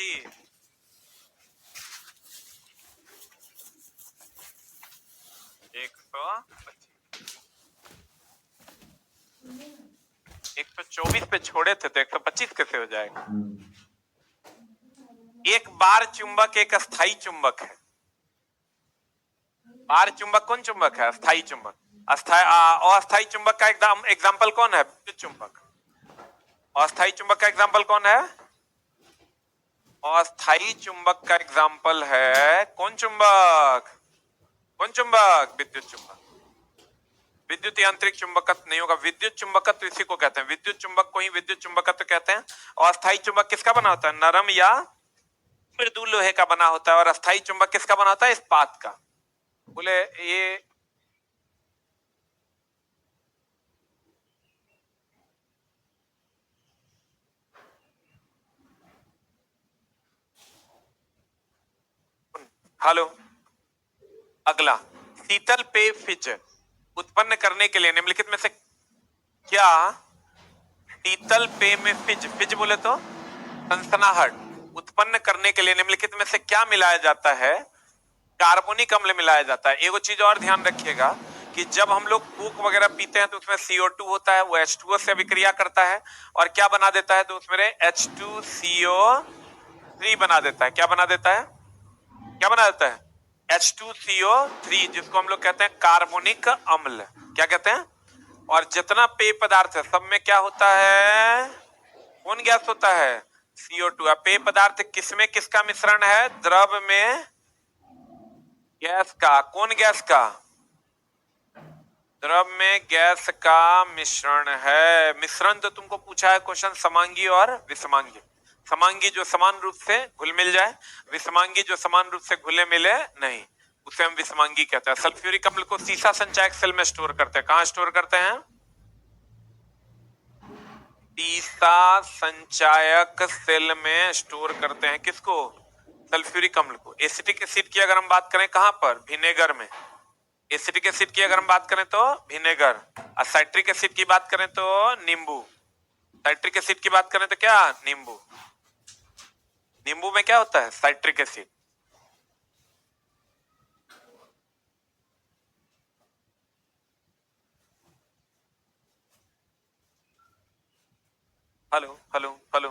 25 124 पे छोड़े थे तो 125 कैसे हो जाएगा? एक बार चुंबक एक अस्थाई चुंबक है। बार चुंबक कौन चुंबक है? अस्थाई चुंबक। अस्थाई चुंबक का एकदम एग्जाम्पल कौन है? विद्युत चुंबक। अस्थाई चुंबक का एग्जाम्पल कौन है? अस्थाई चुंबक का एग्जाम्पल है कौन चुंबक? कौन चुंबक? विद्युत चुंबक। विद्युत यांत्रिक चुंबकत्व नहीं होगा। विद्युत चुंबकत्व इसी को कहते हैं, विद्युत चुंबक को ही विद्युत चुंबकत्व कहते हैं। और अस्थाई चुंबक किसका बना होता है? नरम या मृदु लोहे का बना होता है। और अस्थाई चुंबक किसका बना होता है? इस्पात का। बोले ये हेलो, अगला, शीतल पेय फिज उत्पन्न करने के लिए निम्नलिखित में से क्या शीतल पेय में फिज, फिज बोले तो सनसनाहट, उत्पन्न करने के लिए निम्नलिखित में से क्या मिलाया जाता है? कार्बोनिक अम्ल मिलाया जाता है। एगो चीज और ध्यान रखिएगा कि जब हम लोग कोक वगैरह पीते हैं तो उसमें CO2 होता है, वो H2O से अभिक्रिया करता है और क्या बना देता है? तो उसमें H2CO3 बना देता है। क्या बना देता है? क्या बना देता है? H2CO3, जिसको हम लोग कहते हैं कार्बोनिक अम्ल। क्या कहते हैं? और जितना पेय पदार्थ है सब में क्या होता है? कौन गैस होता है? CO2। अब पेय पदार्थ किसमें किसका मिश्रण है? द्रव में गैस का। कौन गैस का? द्रव में गैस का मिश्रण है। मिश्रण तो तुमको पूछा है क्वेश्चन समांगी और विषमांगी। समांगी जो समान रूप से घुल मिल जाए, विषमांगी जो समान रूप से घुले मिले नहीं, उसे हम विषमांगी कहते हैं। सल्फ्यूरिक अम्ल को सीसा संचायक सेल में स्टोर करते हैं। कहां स्टोर करते हैं? सीसा संचायक सेल में स्टोर करते हैं। किसको? सल्फ्यूरिक अम्ल को। एसिटिक एसिड की अगर हम बात करें कहां पर? विनेगर में। एसिटिक एसिड की अगर हम बात करें तो विनेगर, और साइट्रिक एसिड की बात करें तो नींबू। साइट्रिक एसिड की बात करें तो क्या? नींबू। नींबू में क्या होता है? Citric acid. Hello hello hello,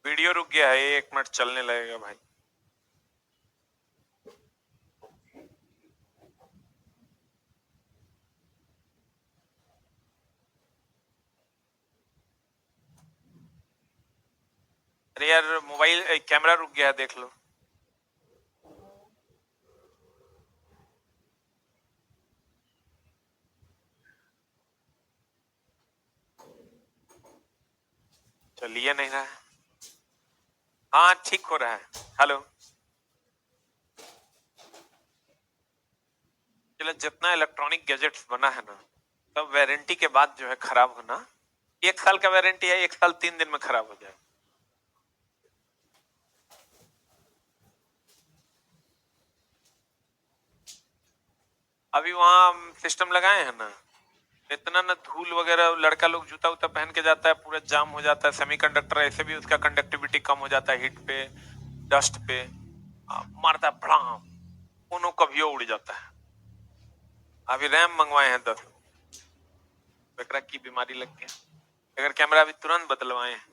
video रुक गया है, 1 मिनट चलने लगेगा भाई। अरे यार मोबाइल कैमरा रुक गया है, देख लो। चलिए नहीं रहा है। हाँ ठीक हो रहा है। हेलो, चलो, जितना इलेक्ट्रॉनिक गैजेट्स बना है ना, सब वारंटी के बाद जो है खराब होना। 1 साल का वारंटी है, 1 साल 3 दिन में खराब हो जाए। अभी वहां सिस्टम लगाए हैं ना, इतना ना धूल वगैरह, लड़का लोग जूता उता पहन के जाता है, पूरा जाम हो जाता है। सेमीकंडक्टर ऐसे भी उसका कंडक्टिविटी कम हो जाता है, हीट पे, डस्ट पे मारता है, भड़ाम, कोनो कभी उड़ जाता है। अभी रैम मंगवाए हैं 10, बेकरा की बीमारी लग गया। अगर कैमरा अभी तुरंत बदलवाए हैं,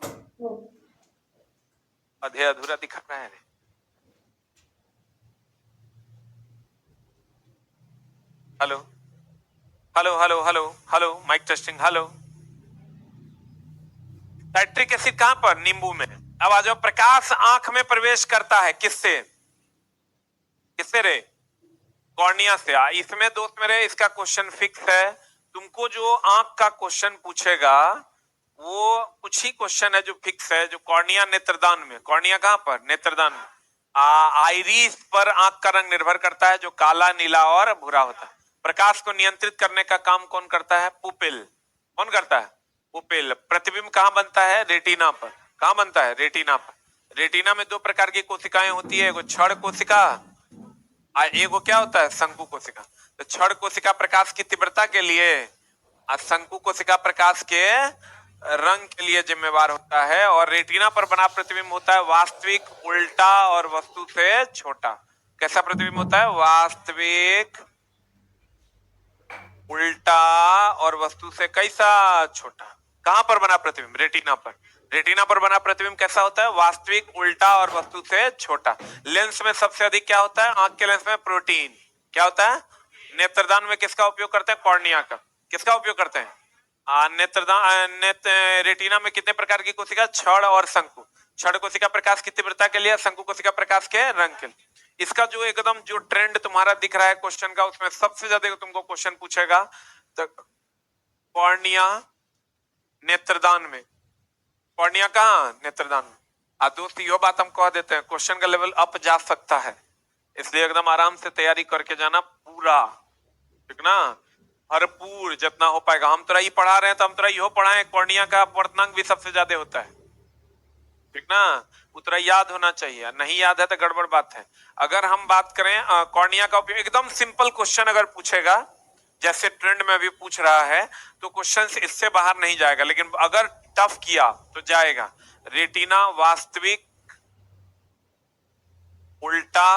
आधे अधूरा दिखा रहा है। Hello hello hello hello hello, mic testing. Hello, citric acid कहां पर? नींबू में। अब आ जाओ, प्रकाश आंख में प्रवेश करता है किससे? किससे रे? कॉर्निया से। इसमें दोस्त मेरे इसका क्वेश्चन फिक्स है। तुमको जो आंख का क्वेश्चन पूछेगा वो कुछ ही क्वेश्चन है जो फिक्स है, जो कॉर्निया नेत्रदान में। कॉर्निया कहां पर? नेत्रदान में। आइरिस पर आंख का रंग निर्भर करता है, जो काला, नीला और भूरा होता है। प्रकाश को नियंत्रित करने का काम कौन करता है? पुपिल। कौन करता है? पुपिल। प्रतिबिंब कहां बनता है? रेटिना पर। कहां बनता है? रेटिना पर। रेटिना में दो प्रकार की कोशिकाएं होती है, एगो क्षण कोशिका और एगो क्या होता है, शंकु कोशिका। तो क्षण कोशिका प्रकाश की तीव्रता के लिए और शंकु कोशिका प्रकाश के रंग के लिए जिम्मेवार होता है। और रेटिना पर बना प्रतिबिंब होता है वास्तविक, उल्टा और वस्तु से छोटा। कैसा प्रतिबिंब होता है? वास्तविक, उल्टा और वस्तु से कैसा? छोटा। कहां पर बना प्रतिबिंब? रेटिना पर। रेटिना पर बना प्रतिबिंब कैसा होता है? वास्तविक, उल्टा और वस्तु से छोटा। लेंस में सबसे अधिक क्या होता है? आंख के लेंस में प्रोटीन क्या होता है? नेत्रदान में किसका उपयोग करते हैं? कॉर्निया का। किसका उपयोग करते हैं? रेटिना में कितने प्रकार की कोशिका? क्षण और शंकु। क्षण कोशिका प्रकाश की तीव्रता के लिए, शंकु कोशिका प्रकाश के रंग के लिए। इसका जो एकदम जो ट्रेंड तुम्हारा दिख रहा है क्वेश्चन का, उसमें सबसे ज्यादा तुमको क्वेश्चन पूछेगा तो कॉर्निया नेत्रदान में। कॉर्निया कहाँ? नेत्रदान में। दोस्त यो बात हम कह देते हैं, क्वेश्चन का लेवल अप जा सकता है, इसलिए एकदम आराम से तैयारी करके जाना पूरा, ठीक ना? भरपूर जितना हो पाएगा। हम तोरा ये पढ़ा रहे हैं तो हम तोरा यो पढ़ाएं, कॉर्निया का अपवर्तनांक भी सबसे ज्यादा होता है, ठीक ना? उतना याद होना चाहिए, नहीं याद है तो गड़बड़ बात है। अगर हम बात करें कॉर्निया का उपयोग, एकदम सिंपल क्वेश्चन अगर पूछेगा जैसे ट्रेंड में भी पूछ रहा है तो क्वेश्चन इससे बाहर नहीं जाएगा, लेकिन अगर टफ किया तो जाएगा। रेटिना वास्तविक, उल्टा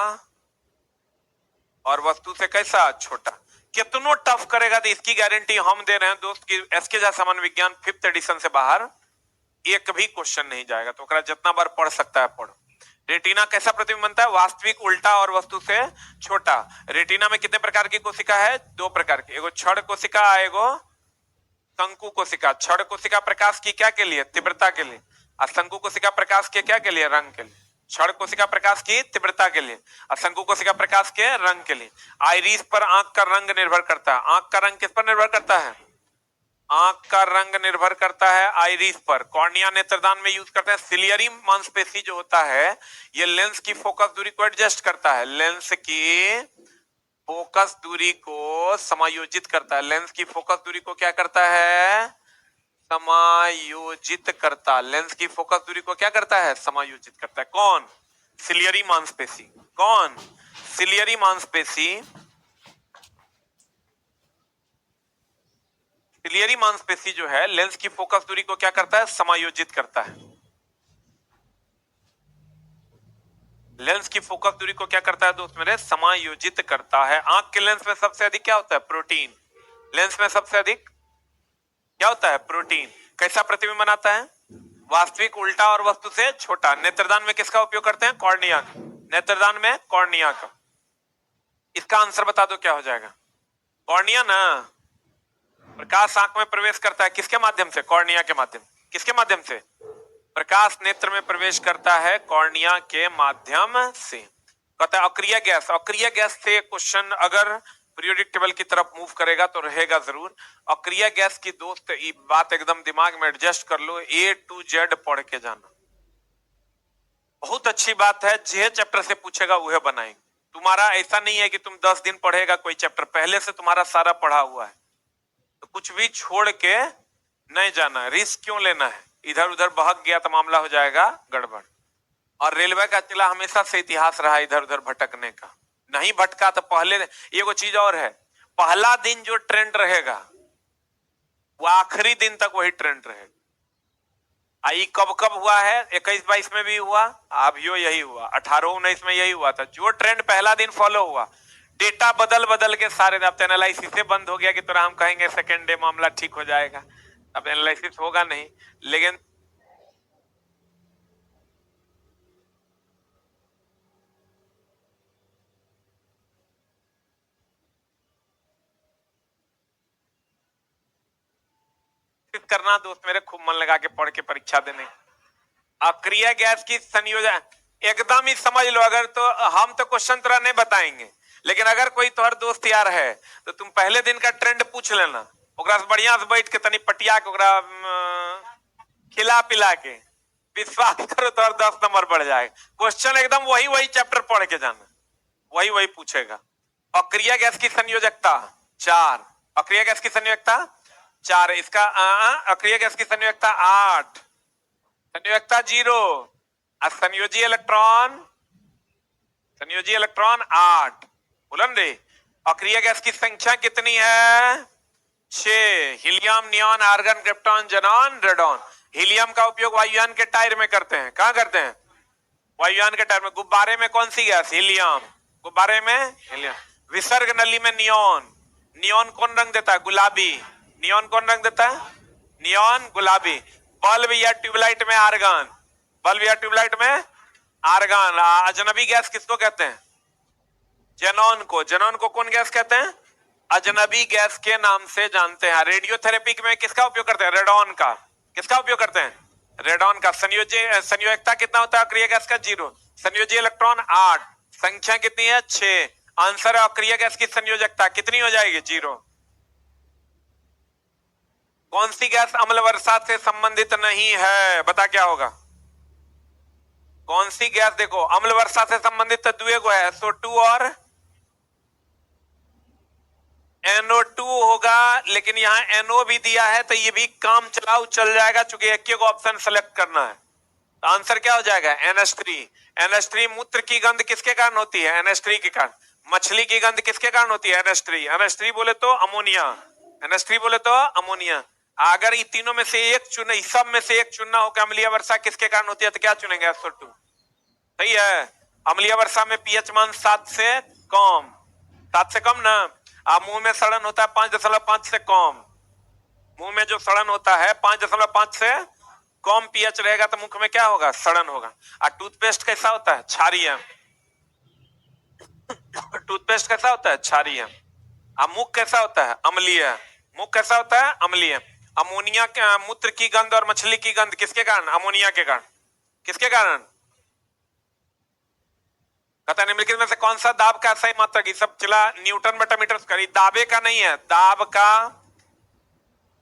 और वस्तु से कैसा? छोटा। कितनों टफ करेगा तो इसकी गारंटी हम दे रहे हैं दोस्त की एसके झा सामान्य विज्ञान 5th एडिशन से बाहर एक भी क्वेश्चन नहीं जाएगा। तो जितना बार पढ़ सकता है पढ़ो। रेटिना कैसा प्रतिबिंब बनता है? वास्तविक, उल्टा और वस्तु से छोटा। रेटिना में कितने प्रकार की कोशिका है? दो प्रकार की, एगो क्षण कोशिका, एगो शंकु कोशिका। क्षण कोशिका प्रकाश की क्या के लिए? तीव्रता के लिए। और शंकु कोशिका प्रकाश के क्या के लिए? रंग के लिए। क्षण कोशिका प्रकाश की तीव्रता के लिए और शंकु कोशिका प्रकाश के रंग के लिए। आइरिस पर आंख का रंग निर्भर करता है। आंख का रंग किस पर निर्भर करता है? आंख का रंग निर्भर करता है आइरिस पर। कॉर्निया नेत्रदान में यूज करते हैं। सिलियरी मांसपेशी जो होता है ये लेंस की फोकस दूरी को एडजस्ट करता है, लेंस की फोकस दूरी को समायोजित करता है। लेंस की फोकस दूरी को क्या करता है? समायोजित करता। लेंस की फोकस दूरी को क्या करता है? समायोजित करता है। कौन? सिलियरी मांसपेशी। कौन? सिलियरी मांसपेशी। सिलियरी मांसपेशी जो है लेंस की फोकस दूरी को क्या करता है? समायोजित करता है। लेंस की फोकस दूरी को क्या करता है दोस्त मेरे? समायोजित करता है। आंख के लेंस में सबसे अधिक क्या होता है? प्रोटीन। लेंस में सबसे अधिक क्या होता है? प्रोटीन। कैसा प्रतिबिंब बनाता है? वास्तविक, उल्टा और वस्तु से छोटा। नेत्रदान में किसका उपयोग करते हैं? कॉर्निया का। नेत्रदान में कॉर्निया का। इसका आंसर बता दो क्या हो जाएगा? कॉर्निया ना। प्रकाश आंख में प्रवेश करता है किसके माध्यम से? कॉर्निया के माध्यम। किसके माध्यम से? प्रकाश नेत्र में प्रवेश करता है कॉर्निया के माध्यम से। कहता है अक्रिय गैस। अक्रिय गैस से क्वेश्चन अगर पीरियोडिक टेबल की तरफ मूव करेगा तो रहेगा जरूर। अक्रिय गैस की दोस्त ये बात एकदम दिमाग में एडजस्ट कर लो, A to Z पढ़ के जाना। बहुत अच्छी बात है, जे चैप्टर से पूछेगा वह बनाएंगे। तुम्हारा ऐसा नहीं है कि तुम 10 दिन पढ़ेगा कोई चैप्टर, पहले से तुम्हारा सारा पढ़ा हुआ है, तो कुछ भी छोड़ के नहीं जाना। रिस्क क्यों लेना है? इधर उधर बहक गया तो मामला हो जाएगा गड़बड़। और रेलवे का चला हमेशा से इतिहास रहा इधर उधर भटकने का। नहीं भटका तो पहले ये वो चीज और है, पहला दिन जो ट्रेंड रहेगा वो आखिरी दिन तक वही ट्रेंड रहेगा। आई कब कब हुआ है? 21-22 में भी हुआ, अभियो यही हुआ, 18-19 में यही हुआ था। जो ट्रेंड पहला दिन फॉलो हुआ, डेटा बदल बदल के सारे एनालिसिस से बंद हो गया कि तुरा हम कहेंगे सेकेंड डे मामला ठीक हो जाएगा। अब एनालिसिस होगा नहीं, लेकिन करना दोस्त मेरे, खूब मन लगा के पढ़ के परीक्षा देने। अक्रिय गैस की संयोजन एकदम ही समझ लो। अगर तो हम तो क्वेश्चन तरह नहीं बताएंगे, लेकिन अगर कोई तोहर दोस्त यार है तो तुम पहले दिन का ट्रेंड पूछ लेना, ओकरा से बढ़िया से बैठ के तनी पटिया के ओकरा खिला पिला के, विश्वास करो तोहर 10 नंबर बढ़ जाएगा। क्वेश्चन एकदम वही वही चैप्टर पढ़ के जाना, वही वही पूछेगा। अक्रिय गैस की संयोजकता 4, अक्रिय गैस की संयोजकता 4, इसका अक्रिय गैस की संयोजकता 8, संयोजकता 0, संयोजी इलेक्ट्रॉन 8 बोलन रे। अक्रिय गैस की संख्या कितनी है? 6। Helium, neon, argon, krypton, xenon, radon. Helium का उपयोग वायुयान के टायर में करते हैं। कहां करते हैं? वायुयान के टायर में। गुब्बारे में कौन सी गैस? हीलियम। गुब्बारे में हीलियम। विसर्ग नली में नियॉन। नियॉन कौन रंग देता है? गुलाबी। नियॉन कौन रंग देता है? नियॉन गुलाबी। बल्ब या ट्यूबलाइट में आर्गन। बल्ब या ट्यूबलाइट में आर्गन। अजनबी गैस किसको कहते हैं? जेनॉन को। जेनॉन को कौन गैस कहते हैं? अजनबी गैस के नाम से जानते हैं। रेडियोथेरेपी में किसका उपयोग करते हैं? रेडॉन का। किसका उपयोग करते हैं? रेडॉन का। संयोजकता कितना होता है अक्रिय गैस का? 0। संयोजी इलेक्ट्रॉन 8। संख्या कितनी है? 6। आंसर है अक्रिय गैस की संयोजकता कितनी हो जाएगी? 0। कौन सी गैस अम्ल वर्षा से संबंधित नहीं है? बता क्या होगा? कौन सी गैस? देखो अम्ल वर्षा से संबंधित तो दुए को है, SO2 और NO2 होगा, लेकिन यहाँ NO भी दिया है तो ये भी काम चलाऊ चल जाएगा, चूंकि एक एक ऑप्शन सेलेक्ट करना है। तो आंसर क्या हो जाएगा? NH3। NH3 मूत्र की गंध किसके कारण होती है? NH3 के कारण। मछली की गंध किसके कारण होती है? NH3। NH3 बोले तो अमोनिया। NH3 बोले तो अमोनिया। अगर ये तीनों में से एक चुने, सब में से एक चुनना हो कि अम्लीय वर्षा किसके कारण होती है, तो क्या चुनेंगे? SO2। सही है। अम्लीय वर्षा में पीएच मान 7 से कम। 7 से कम ना। आप मुंह में सड़न होता है 5.5 से कम। मुंह में जो सड़न होता है 5.5 से कम पीएच रहेगा तो मुख में क्या होगा? सड़न होगा। और टूथपेस्ट कैसा होता है? क्षारीय। टूथपेस्ट कैसा होता है? क्षारीय। और मुख कैसा होता है? अम्लीय। मुख कैसा होता है? अम्लीय। अमोनिया के मूत्र की गंध और मछली की गंध किसके कारण? अमोनिया के कारण। किसके कारण? कहता है निम्नलिखित में से कौन सा दाब का सही मात्रक? सब चला न्यूटन बटा मीटर स्क्वायर। दाबे का नहीं है, दाब का,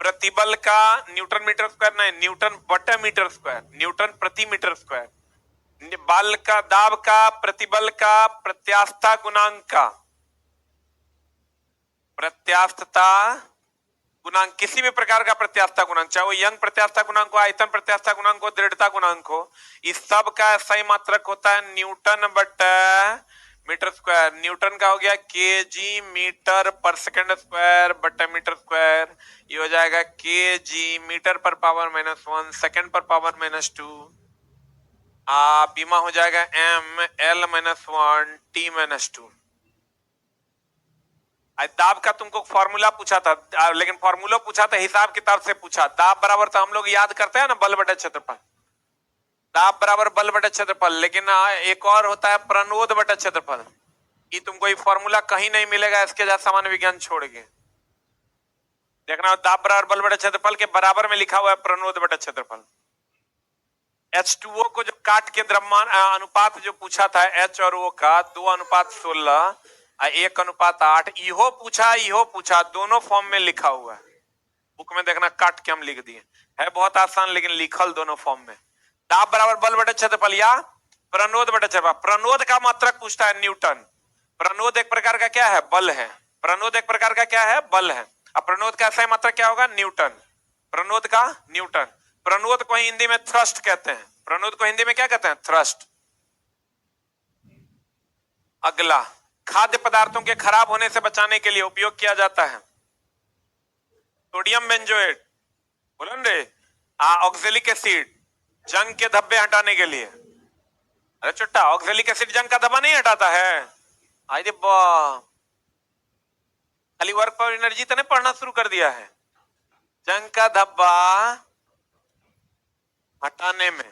प्रतिबल का। न्यूटन मीटर स्क्वायर नहीं, न्यूटन बटा मीटर स्क्वायर, न्यूटन प्रति मीटर स्क्वायर। बल का, दाब का, प्रतिबल का, प्रत्यास्थता गुणांक का। प्रत्यास्थता गुणांक, किसी भी प्रकार का प्रत्यास्थता गुणांक, चाहे वो यंग प्रत्यास्थता गुणांक हो, आयतन प्रत्यास्थता गुणांक हो, दृढ़ता गुणांक हो, इस सब का सही मात्रक होता है न्यूटन बटा मीटर स्क्वायर। न्यूटन का हो गया केजी मीटर पर सेकंड स्क्वायर बटा मीटर स्क्वायर। ये हो जाएगा केजी मीटर पर पावर -1 सेकंड पर पावर -2। बीमा हो जाएगा m l -1 t -2। दाब का तुमको फॉर्मूला पूछा था, लेकिन फॉर्मूला पूछा था हिसाब किताब से पूछा। दाब बराबर तो हम लोग याद करते हैं ना, बल बटे क्षेत्रफल। दाब बराबर बल बटे क्षेत्रफल, लेकिन एक और होता है प्रणोद बटे क्षेत्रफल। ये तुमको ये फॉर्मूला कहीं नहीं मिलेगा इसके जैसा सामान्य विज्ञान छोड़ के। देखना दाब बराबर बल बटे क्षेत्रफल के बराबर में लिखा हुआ है प्रणोद बटे क्षेत्रफल। H2O को जो काट के द्रव्यमान अनुपात जो पूछा था H और O का 2:16 1:8, इहो पूछा, दोनों फॉर्म में लिखा हुआ है। बुक में देखना काट के हम लिख दिए, है बहुत आसान, लेकिन लिखल दोनों फॉर्म में। दाब बराबर बल बटे क्षेत्रफल या प्रणोद बटे क्षेत्रफल। प्रणोद का मात्रक पूछता है न्यूटन। प्रणोद एक प्रकार का क्या है? बल है। प्रणोद एक प्रकार का क्या है? बल है। अब प्रणोद का सही मात्रक क्या होगा? न्यूटन। प्रणोद का न्यूटन। प्रणोद को हिंदी में थ्रस्ट कहते हैं। प्रणोद को हिंदी में क्या कहते हैं? थ्रस्ट। अगला, खाद्य पदार्थों के खराब होने से बचाने के लिए उपयोग किया जाता है सोडियम बेंजोएट, बोलन रे, ऑक्जेलिक एसिड, जंग के धब्बे हटाने के लिए। अरे चुट्टा, ऑक्जेलिक एसिड जंग का धब्बा नहीं हटाता है। आइए खाली वर्क फॉर एनर्जी तो नहीं पढ़ना शुरू कर दिया है? जंग का धब्बा हटाने में।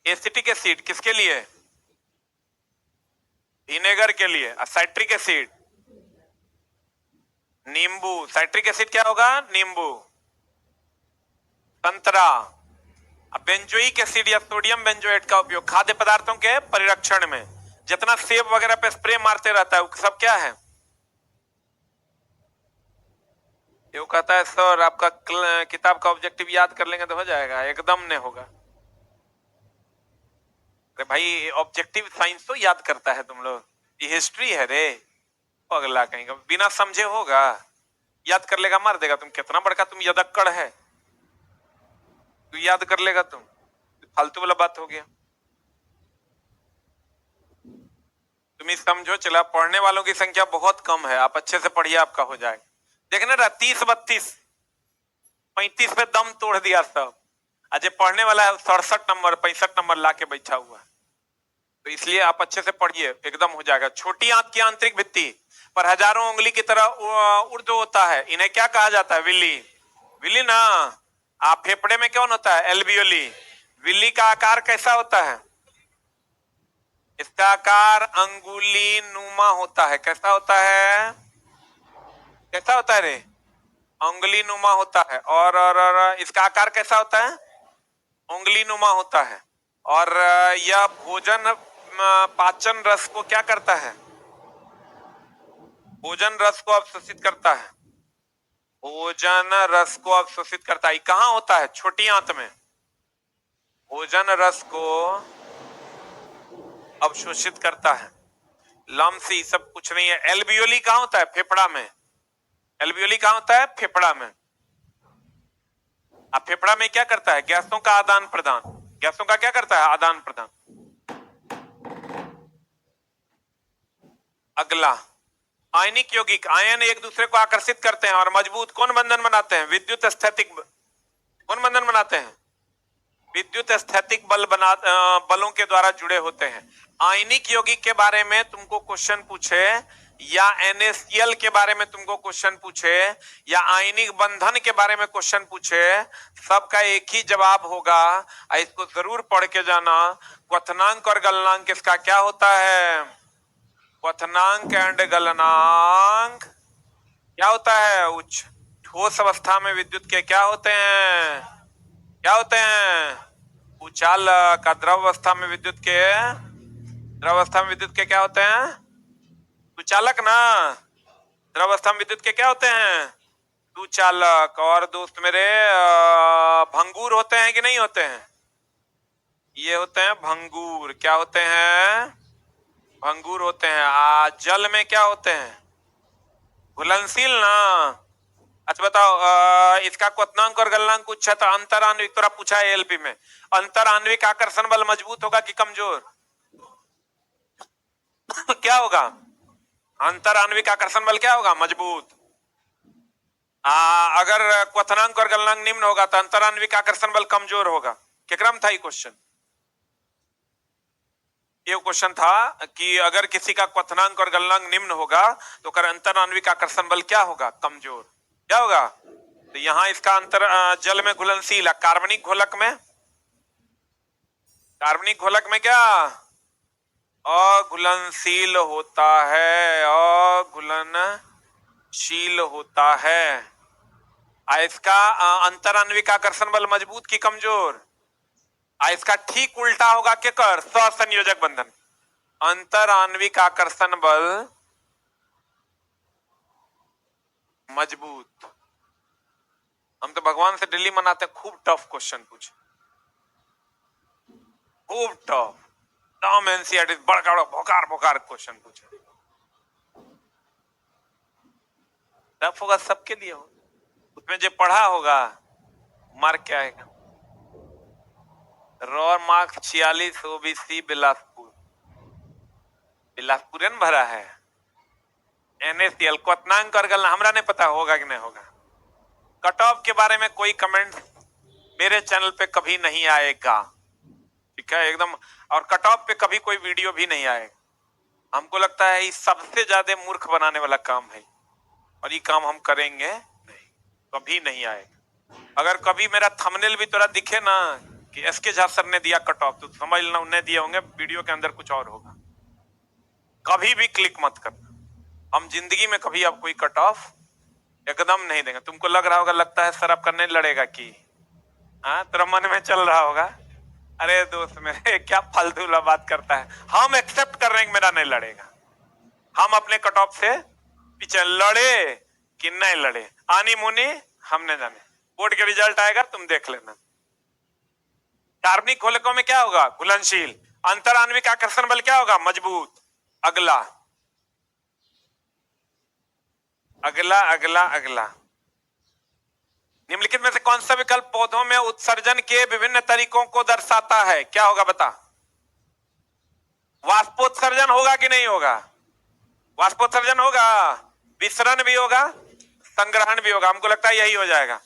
एसिटिक एसिड किसके लिए? विनेगर के लिए। साइट्रिक एसिड, नींबू। साइट्रिक एसिड क्या होगा? नींबू। संतरा। बेंजोइक एसिड या सोडियम बेंजोएट का उपयोग खाद्य पदार्थों के परिरक्षण में, जितना सेब वगैरह पे स्प्रे मारते रहता है वो सब क्या है? ये कहता है सर आपका किताब का ऑब्जेक्टिव याद कर लेंगे तो हो जाएगा, एकदम नहीं होगा। अरे भाई ऑब्जेक्टिव साइंस तो याद करता है तुम लोग, ये हिस्ट्री है रे। अगला कहीं का बिना समझे होगा? याद कर लेगा, मार देगा। तुम कितना बड़का तुम यदक्कड़ है, तू याद कर लेगा तुम? फालतू वाला बात हो गया। तुम ही समझो, चला पढ़ने वालों की संख्या बहुत कम है, आप अच्छे से पढ़िए, आपका हो जाएगा। देखना ना 30, 32, 35 पे दम तोड़ दिया सब। आज पढ़ने वाला है 67 नंबर 65 नंबर ला के बैठा हुआ है। तो इसलिए आप अच्छे से पढ़िए, एकदम हो जाएगा। छोटी आंत की आंतरिक भित्ति पर हजारों उंगली की तरह ऊर्ध्व होता है, इन्हें क्या कहा जाता है? विल्ली। विल्ली ना। आप फेफड़े में कौन होता है? एल्वियोली। विल्ली का आकार कैसा होता है? इसका आकार अंगुली नुमा होता है। कैसा होता है? कैसा होता है रे? उंगली नुमा होता है। और इसका आकार कैसा होता है? उंगली नुमा होता है। और यह भोजन पाचन रस को क्या करता है? भोजन रस को अवशोषित करता है। भोजन रस को अवशोषित करता है। कहां होता है? छोटी आंत में। भोजन रस को अवशोषित करता है। लम्स सब कुछ नहीं है। एल्वियोली कहां होता है? फेफड़ा में। एल्वियोली कहां होता है? फेफड़ा में। अब फेफड़ा में क्या करता है? गैसों का आदान प्रदान। गैसों का क्या करता है? आदान प्रदान। अगला, आयनिक यौगिक। आयन एक दूसरे को आकर्षित करते हैं और मजबूत कौन बंधन बनाते हैं? विद्युत स्थैतिक। कौन बंधन बनाते हैं? विद्युत स्थैतिक बलों के द्वारा जुड़े होते हैं। आयनिक यौगिक के बारे में तुमको क्वेश्चन पूछे, या NaCl के बारे में तुमको क्वेश्चन पूछे, या आयनिक बंधन के बारे में क्वेश्चन पूछे, सबका एक ही जवाब होगा। इसको जरूर पढ़ के जाना। क्वथनांक और गलनांक इसका क्या होता है? क्वथनांक एंड गलनांक क्या होता है? उच्च ठोस अवस्था में विद्युत के क्या होते हैं? क्या होते हैं? उचालक। द्रव अवस्था में विद्युत के, द्रव अवस्था में विद्युत के क्या होते हैं? उचालक ना। द्रव अवस्था में विद्युत के क्या होते हैं? सुचालक। और दोस्त मेरे, भंगूर होते हैं कि नहीं होते हैं? ये होते हैं भंगूर। क्या होते हैं? भंगूर होते हैं। जल में क्या होते हैं? घुलनशील ना। अच्छा बताओ, इसका क्वथनांक और गलनांक पूछा था। अंतर आणविक थोड़ा पूछा है एलपी में। अंतर आणविक आकर्षण बल मजबूत होगा कि कमजोर? क्या होगा? अंतर आणविक आकर्षण बल क्या होगा? मजबूत। अगर क्वथनांक और गलनांक निम्न होगा तो अंतर आणविक आकर्षण बल कमजोर होगा। क्या क्रम था ये क्वेश्चन? ये क्वेश्चन था कि अगर किसी का क्वथनांक और गलनांक निम्न होगा तो कर अंतर आणविक आकर्षण बल क्या होगा? कमजोर। क्या होगा? तो यहां इसका अंतर जल में घुलनशील है। कार्बनिक घोलक में, कार्बनिक घोलक में क्या? अघुलनशील होता है। अघुलनशील होता है। इसका अंतर आणविक आकर्षण बल मजबूत की कमजोर? इसका ठीक उल्टा होगा। क्या कर? सहसंयोजक बंधन। अंतर आणविक आकर्षण बल मजबूत। हम तो भगवान से दिल्ली मनाते हैं, खूब टफ क्वेश्चन पूछे, खूब टफ। टॉम एनसीईआरटी बड़का बड़ा भोकार भोकार क्वेश्चन पूछे। टफ होगा सबके लिए हो, उसमें जो पढ़ा होगा मार्क क्या आएगा? Raw marks 46 OBC Bilaspur. Bilaspur ने भरा है। NaCl क्वथनांक और गलनांक हमरा नहीं पता होगा कि नहीं होगा। कट ऑफ के बारे में कोई कमेंट मेरे चैनल पे कभी नहीं आएगा, ठीक है एकदम। और कट ऑफ पे कभी कोई वीडियो भी नहीं आएगा। हमको लगता है ये सबसे ज्यादा मूर्ख बनाने वाला काम है, और ये काम हम करेंगे नहीं, कभी नहीं आएगा। अगर कभी मेरा थंबनेल भी थोड़ा दिखे ना कि एसके झा सर ने दिया कट ऑफ, तो समझ लेना उन्हें दिए होंगे, वीडियो के अंदर कुछ और होगा। कभी भी क्लिक मत करना। हम जिंदगी में कभी आप कोई कट ऑफ एकदम नहीं देंगे। तुमको लग रहा होगा, लगता है सर आपका नहीं लड़ेगा कि, हाँ तेरा मन में चल रहा होगा, अरे दोस्त मेरे क्या फालतू बात करता है। हम एक्सेप्ट कर रहे हैं कि मेरा नहीं लड़ेगा। हम अपने कट ऑफ से पीछे, लड़े कि नहीं लड़े आनी मुनी हमने जाने। बोर्ड के रिजल्ट आएगा, तुम देख लेना। कार्बनिक घोलकों में क्या होगा? घुलनशील। अंतर आणविक आकर्षण बल क्या होगा? मजबूत। अगला अगला अगला अगला, निम्नलिखित में से कौन सा विकल्प पौधों में उत्सर्जन के विभिन्न तरीकों को दर्शाता है? क्या होगा बता? वाष्पोत्सर्जन होगा कि नहीं होगा? वाष्पोत्सर्जन होगा, विसरण भी होगा, संग्रहण भी होगा। हमको लगता है यही हो जाएगा।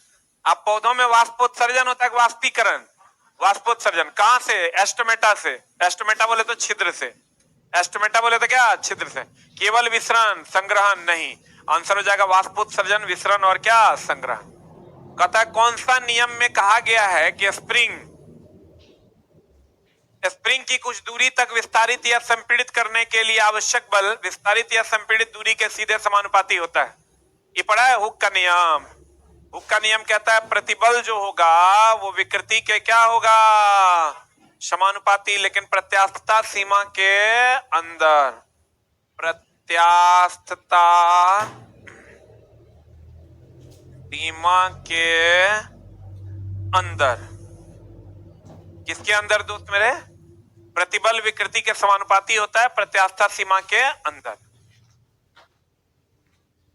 अब पौधों में वाष्पोत्सर्जन होता है, वाष्पीकरण। वाष्पोत्सर्जन कहां से? एस्टोमेटा से। एस्टोमेटा बोले तो छिद्र से, एस्टोमेटा बोले तो क्या? छिद्र से। केवल विसरण, संग्रहण नहीं। आंसर हो जाएगा वाष्पोत्सर्जन, विसरण और क्या? संग्रहण। कहता है कौन सा नियम में कहा गया है कि स्प्रिंग की कुछ दूरी तक विस्तारित या संपीड़ित करने के लिए आवश्यक बल विस्तारित या संपीड़ित दूरी के सीधे समानुपाती होता है? ये पढ़ा है हुक का नियम। हुक का नियम कहता है प्रतिबल जो होगा वो विकृति के क्या होगा? समानुपाती, लेकिन प्रत्यास्थता सीमा के अंदर। प्रत्यास्थता सीमा के अंदर। किसके अंदर दोस्त मेरे? प्रतिबल विकृति के समानुपाती होता है प्रत्यास्था सीमा के अंदर।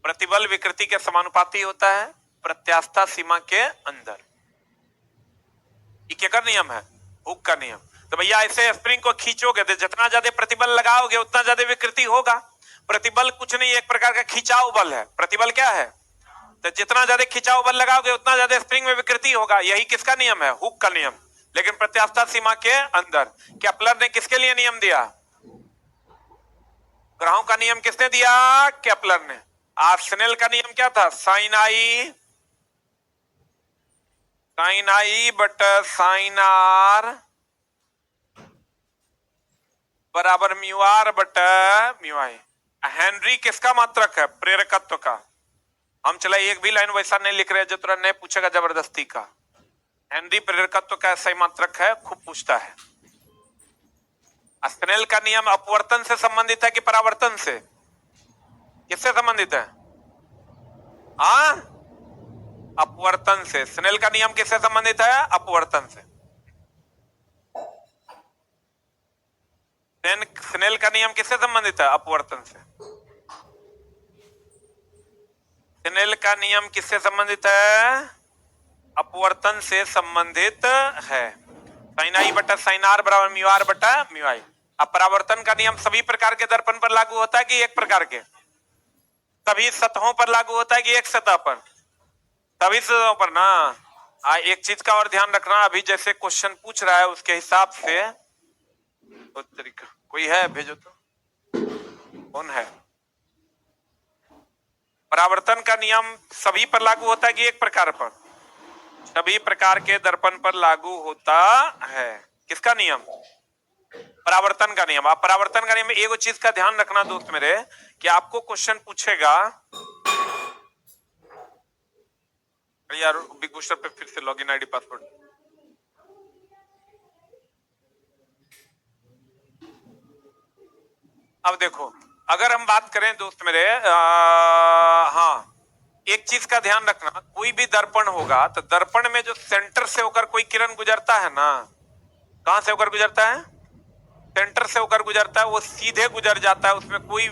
प्रतिबल विकृति के समानुपाती होता है प्रत्यास्था सीमा के अंदर। ये क्या नियम है? हुक का नियम। तो भैया ऐसे स्प्रिंग को खींचोगे तो जितना ज्यादा प्रतिबल लगाओगे उतना ज्यादा विकृति होगा। प्रतिबल कुछ नहीं, एक प्रकार का खिंचाव बल है। प्रतिबल क्या है? तो जितना ज्यादा खिंचाव बल लगाओगे उतना ज्यादा स्प्रिंग में विकृति होगा। यही किसका नियम है? हुक का नियम। लेकिन प्रत्यास्था सीमा के अंदर। केपलर ने किसके लिए नियम दिया? ग्राहों का नियम किसने दिया? केपलर ने। आर्सेनल का नियम क्या था? साइन आई बटा साइन आर बराबर म्यू आर बटा म्यू आई। हेनरी किसका मात्रक है? प्रेरकत्व का। हम चला एक भी लाइन वैसा नहीं लिख रहे जो तुरंत नहीं पूछेगा जबरदस्ती का। हेनरी प्रेरकत्व का ऐसा ही मात्रक है, खूब पूछता है। स्नेल का नियम अपवर्तन से संबंधित है कि परावर्तन से? किससे संबंधित है? हाँ, अपवर्तन से। स्नेल का नियम किससे संबंधित है? अपवर्तन से। स्नेल का नियम किससे संबंधित है? अपवर्तन से। स्नेल का नियम किससे संबंधित है? अपवर्तन से संबंधित है। साइन आई बटा साइन आर बराबर म्यू आर बटा म्यू आई। अब परावर्तन का नियम सभी प्रकार के दर्पण पर लागू होता है कि एक प्रकार के? सभी सतहों पर लागू होता है कि एक सतह पर? सभी सतहों पर ना। एक चीज का और ध्यान रखना, अभी जैसे क्वेश्चन पूछ रहा है उसके हिसाब से तो तरीका कोई है भेजो तो। कौन है? परावर्तन का नियम सभी पर लागू होता है कि एक प्रकार पर? सभी प्रकार के दर्पण पर लागू होता है। किसका नियम? परावर्तन का नियम। आप परावर्तन का नियम में एक चीज का ध्यान रखना दोस्त मेरे, कि आपको क्वेश्चन पूछेगा यार बिग बूस्टर पे फिर से लॉगिन आईडी पासवर्ड। अब देखो, अगर हम बात करें दोस्त मेरे, हाँ एक चीज का ध्यान रखना, कोई भी दर्पण होगा तो दर्पण में जो सेंटर से होकर कोई किरण गुजरता है ना, कहां से होकर गुजरता है? सेंटर से होकर गुजरता है, वो सीधे गुजर जाता है, उसमें कोई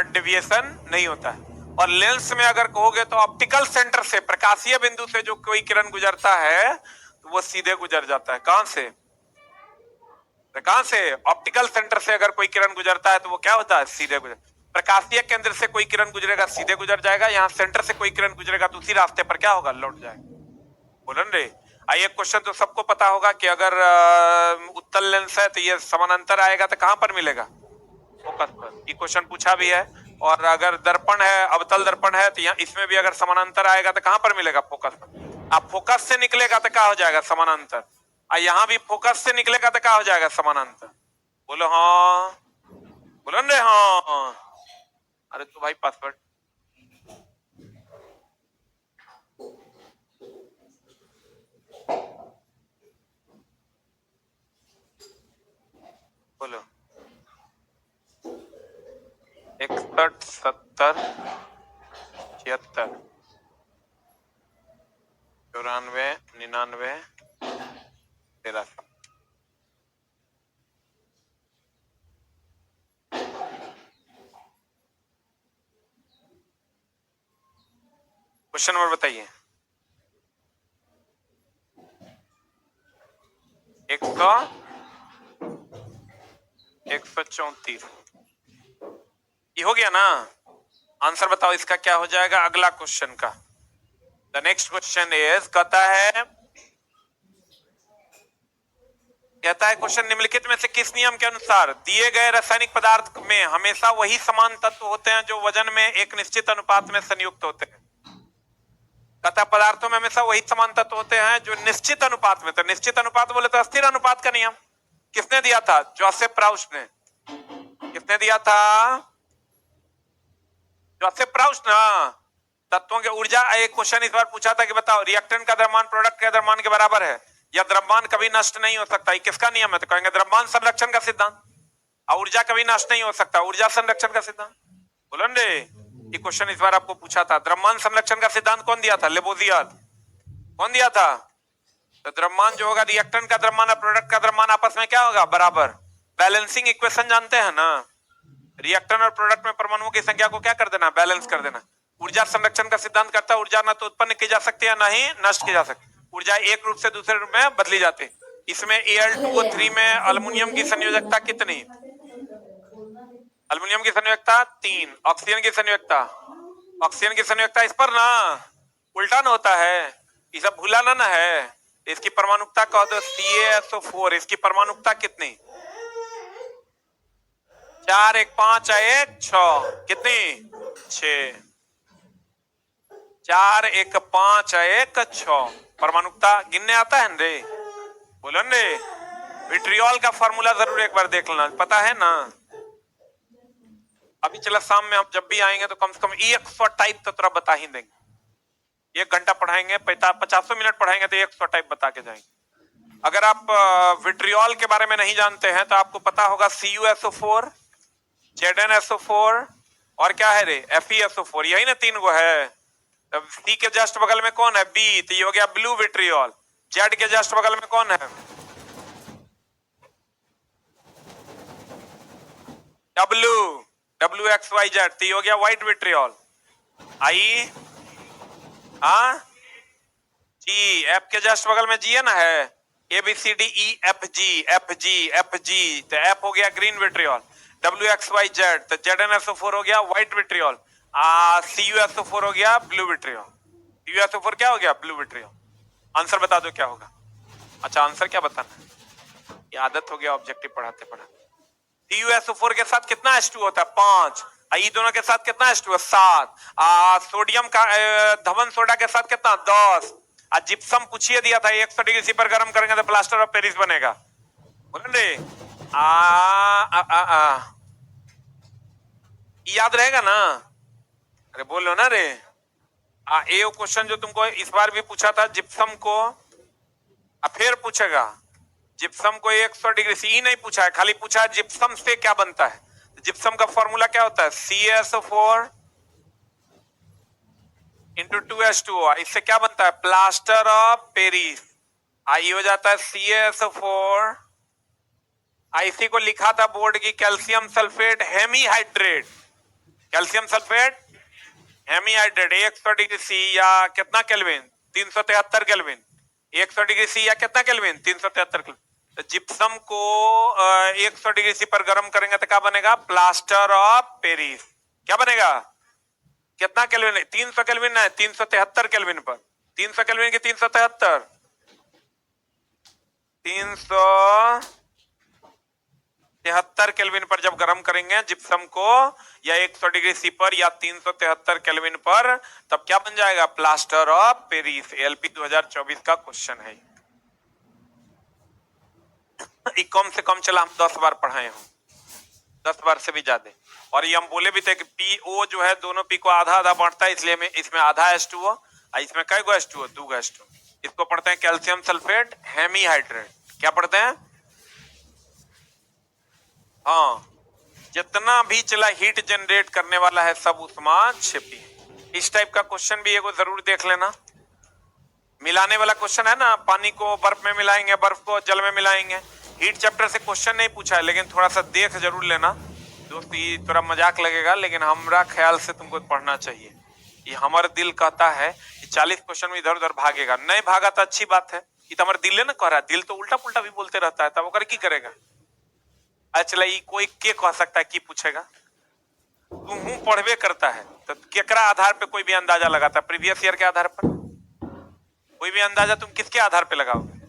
डेविएशन नहीं होता है। और लेंस में अगर कहोगे तो ऑप्टिकल सेंटर से, प्रकाशीय बिंदु से जो कोई किरण गुजरता है तो वो सीधे गुजर जाता है। कहां से? कहां से? ऑप्टिकल सेंटर से अगर कोई किरण गुजरता है तो वो क्या होता है? सीधे गुजर। प्रकाशीय केंद्र से कोई किरण गुजरेगा सीधे गुजर जाएगा, यहाँ सेंटर से कोई किरण गुजरेगा तो उसी रास्ते पर क्या होगा? लौट जाएगा। बोलन रे। आइए क्वेश्चन तो सबको पता होगा कि अगर उत्तल लेंस है तो ये समानांतर आएगा तो कहां पर मिलेगा? फोकस पर। ये क्वेश्चन पूछा भी है। और अगर दर्पण है, अवतल दर्पण है, तो यहाँ इसमें भी अगर समानांतर आएगा तो कहां पर मिलेगा? फोकस पर। अब फोकस से निकलेगा तो क्या हो जाएगा? समानांतर। और यहाँ भी फोकस से निकलेगा तो क्या हो जाएगा? समानांतर। बोलो हाँ, बोलो रे हाँ। अरे तो भाई पासवर्ड बोलो। 61 70 76 94 99 83। क्वेश्चन नंबर बताइए। 100 134। ये हो गया ना? आंसर बताओ इसका क्या हो जाएगा अगला क्वेश्चन का। द नेक्स्ट क्वेश्चन इज कहता है क्वेश्चन निम्नलिखित में से किस नियम के अनुसार दिए गए रासायनिक पदार्थ में हमेशा वही समान तत्व होते हैं जो वजन में एक निश्चित अनुपात में संयुक्त होते हैं। कहता है पदार्थों में हमेशा वही समान तत्व होते हैं जो निश्चित अनुपात में, तो निश्चित अनुपात बोले तो अस्थिर अनुपात का नियम किसने दिया था? जोसेफ प्राउस्ट ने। किसने दिया था? जोसेफ प्राउस्ट ना। तत्वों की ऊर्जा, एक क्वेश्चन इस बार पूछा था कि बताओ रिएक्टेंट का द्रव्यमान प्रोडक्ट के द्रव्यमान के बराबर है या द्रव्यमान कभी नष्ट नहीं हो सकता। ये किसका नियम है? तो कहेंगे द्रव्यमान संरक्षण का सिद्धांत। और ऊर्जा कभी नष्ट नहीं हो सकता, ऊर्जा संरक्षण का सिद्धांत। बोलो रे, ये क्वेश्चन इस बार आपको पूछा था। द्रव्यमान संरक्षण का सिद्धांत कौन दिया था? लेबोजियर। कौन दिया था? तो द्रव्यमान जो होगा रिएक्टेंट का द्रव्यमान और प्रोडक्ट का द्रव्यमान आपस में क्या होगा? बराबर। बैलेंसिंग इक्वेशन जानते हैं ना? रिएक्टेंट और प्रोडक्ट में परमाणुओं की संख्या को क्या कर देना? बैलेंस कर देना। ऊर्जा संरक्षण का सिद्धांत करता है ऊर्जा न तो उत्पन्न की जा सकती है ना ही नष्ट की जा सकती। ऊर्जा एक रूप से दूसरे रूप में बदली जाती है। इसमें Al2O3 में अल्युमिनियम की संयोजकता कितनी? अल्युमिनियम की संयोजकता 3। ऑक्सीजन की संयोजकता, ऑक्सीजन की संयोजकता इस पर ना उल्टा न होता है, ये सब भूलाना ना है। इसकी परमाणुकता कह दो CaSO4। इसकी परमाणुकता कितनी? 4 1 5 1 6। कितनी? 6। 4 1 5 1 6। परमाणुकता गिनने आता है रे? बोलो रे। विट्रियोल का फॉर्मूला जरूर एक बार देख लेना, पता है ना? अभी चला शाम में हम जब भी आएंगे तो कम से कम 100 टाइप तो थोड़ा बता ही देंगे। 1 घंटा पढ़ाएंगे, 50 मिनट पढ़ाएंगे तो 100 टाइप बता के जाएंगे। अगर आप विट्रियोल के बारे में नहीं जानते हैं तो आपको पता होगा CuSO4, ZnSO4 और क्या है रे? FeSO4। यही ना 3 गो है। C के जस्ट बगल में कौन है? B, तो ये हो गया ब्लू विट्रियोल। Z के जस्ट बगल में कौन है? WXYZ, तो ये हो गया white vitriol. I G, F के जस्ट बगल में G है ना, है ABCDEFG, तो F हो गया ग्रीन विट्रियोल। WXYZ, तो ZnSO4 हो गया व्हाइट विट्रियोल। CuSO4 हो गया ब्लू विट्रियोल। CuSO4 क्या हो गया? Blue vitriol. आंसर बता दो क्या होगा। अच्छा, आंसर क्या बताना? ये आदत हो गया ऑब्जेक्टिव पढ़ाते पढ़ाते। CuSO4 के साथ कितना H2 होता है? 5। ये दोनों के साथ कितना H2 है? 7। सोडियम का धवन सोडा के साथ कितना? 10। जिप्सम पूछिए दिया था 100 डिग्री सी पर गर्म करेंगे तो प्लास्टर ऑफ पेरिस बनेगा। बोले याद रहेगा ना? अरे बोलो ना रे। ये क्वेश्चन जो तुमको इस बार भी पूछा था जिप्सम को, फिर पूछेगा। जिप्सम को 100 डिग्री सी नहीं पूछा है, खाली पूछा है जिप्सम से क्या बनता है। जिप्सम का फॉर्मूला क्या होता है? CaSO4 into 2H2O। इससे क्या बनता है? Plaster of Paris. आई हो जाता है CaSO4। इसी को लिखा था बोर्ड की calcium sulphate hemihydrate. Calcium sulphate hemihydrate 100 degree C या कितना केल्विन? 373 केल्विन। 100 डिग्री सी या कितना केल्विन? 373 केल्विन। तो जिप्सम को 100 डिग्री सी पर गर्म करेंगे तो क्या बनेगा? Plaster of Paris. क्या बनेगा? कितना केल्विन? 300 केल्विन है, 373 केल्विन पर। 300 केल्विन की 373, 373 केल्विन पर जब गर्म करेंगे जिप्सम को, या 100 डिग्री सी पर या 373 केल्विन पर, तब क्या बन जाएगा? Plaster of Paris. ALP 2024 का क्वेश्चन है। कम से कम चला हम 10 बार पढ़ाए हूं, 10 बार से भी ज्यादा। और ये हम बोले भी थे कि PO जो है दोनों P को आधा आधा बांटता है, इसलिए इसमें आधा H2O, इसमें कई गो H2O? 2 गो H2O। इसको पढ़ते हैं कैल्शियम सल्फेट हेमीहाइड्रेट। क्या पढ़ते हैं? हाँ, जितना भी चला हीट जनरेट करने वाला है सब उष्मा छिपी। इस टाइप का क्वेश्चन भी एगो जरूर देख लेना। मिलाने वाला क्वेश्चन है ना, पानी को बर्फ में मिलाएंगे, बर्फ को जल में मिलाएंगे। हीट चैप्टर से क्वेश्चन नहीं पूछा है, लेकिन थोड़ा सा देख जरूर लेना दोस्त। ये थोड़ा मजाक लगेगा, लेकिन हमारा ख्याल से तुमको पढ़ना चाहिए। ये हमारा दिल कहता है कि 40 क्वेश्चन में इधर उधर भागेगा, नहीं भागा तो अच्छी बात है। ये तो हमारा दिल है ना कह रहा है। दिल तो उल्टा पुल्टा भी बोलते रहता है, तब ओकर की करेगा? अच्छा ई कोई के कह सकता है कि पूछेगा, तुम हूं पढ़वे करता है तो केकरा आधार पे कोई भी अंदाजा लगाता है? प्रीवियस ईयर के आधार पर। कोई भी अंदाजा तुम किसके आधार पे लगाओगे?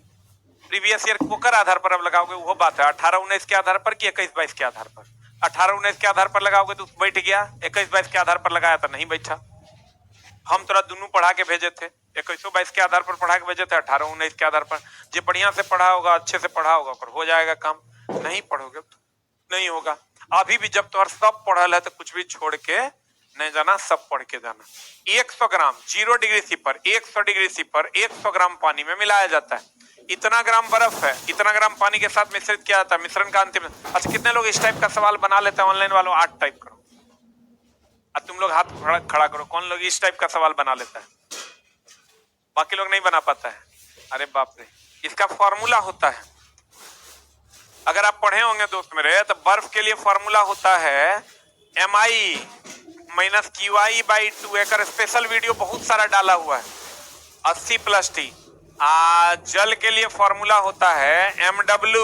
प्रीवियस ईयर कोकर आधार पर अब लगाओगे, वो बात है। 18-19 के आधार पर कि 21-22 के आधार पर? 18-19 के आधार पर लगाओगे तो बैठ गया, 21-22 के आधार पर लगाया तो नहीं बैठा। हम तोरा दोनों पढ़ा के भेजे थे, 21-22 के आधार पर पढ़ा के भेजे थे, 18-19 के आधार पर। जो बढ़िया से पढ़ा होगा, अच्छे से पढ़ा होगा, पर हो जाएगा काम। नहीं पढ़ोगे तो नहीं होगा। अभी भी जब तुम्हारा सब पढ़ल है तो कुछ भी छोड़ के नहीं जाना, सब पढ़ के जाना। 100 ग्राम 0 डिग्री सी पर 100 डिग्री सी पर 100 ग्राम पानी में मिलाया जाता है। इतना ग्राम बर्फ है, इतना ग्राम पानी के साथ मिश्रित किया जाता है। मिश्रण का अंतिम। अच्छा, कितने लोग इस टाइप का सवाल बना लेते हैं ऑनलाइन वालों? 8 टाइप करो। अब तुम लोग हाथ खड़ा करो, कौन लोग इस टाइप का सवाल बना लेता है? बाकी लोग नहीं बना पाता है। अरे बाप रे, इसका फॉर्मूला होता है, अगर आप पढ़े होंगे दोस्त मेरे, तो बर्फ के लिए फॉर्मूला होता है Mi माइनस QI बाई 2। एक स्पेशल वीडियो बहुत सारा डाला हुआ है, 80 प्लस T। जल के लिए फॉर्मूला होता है MW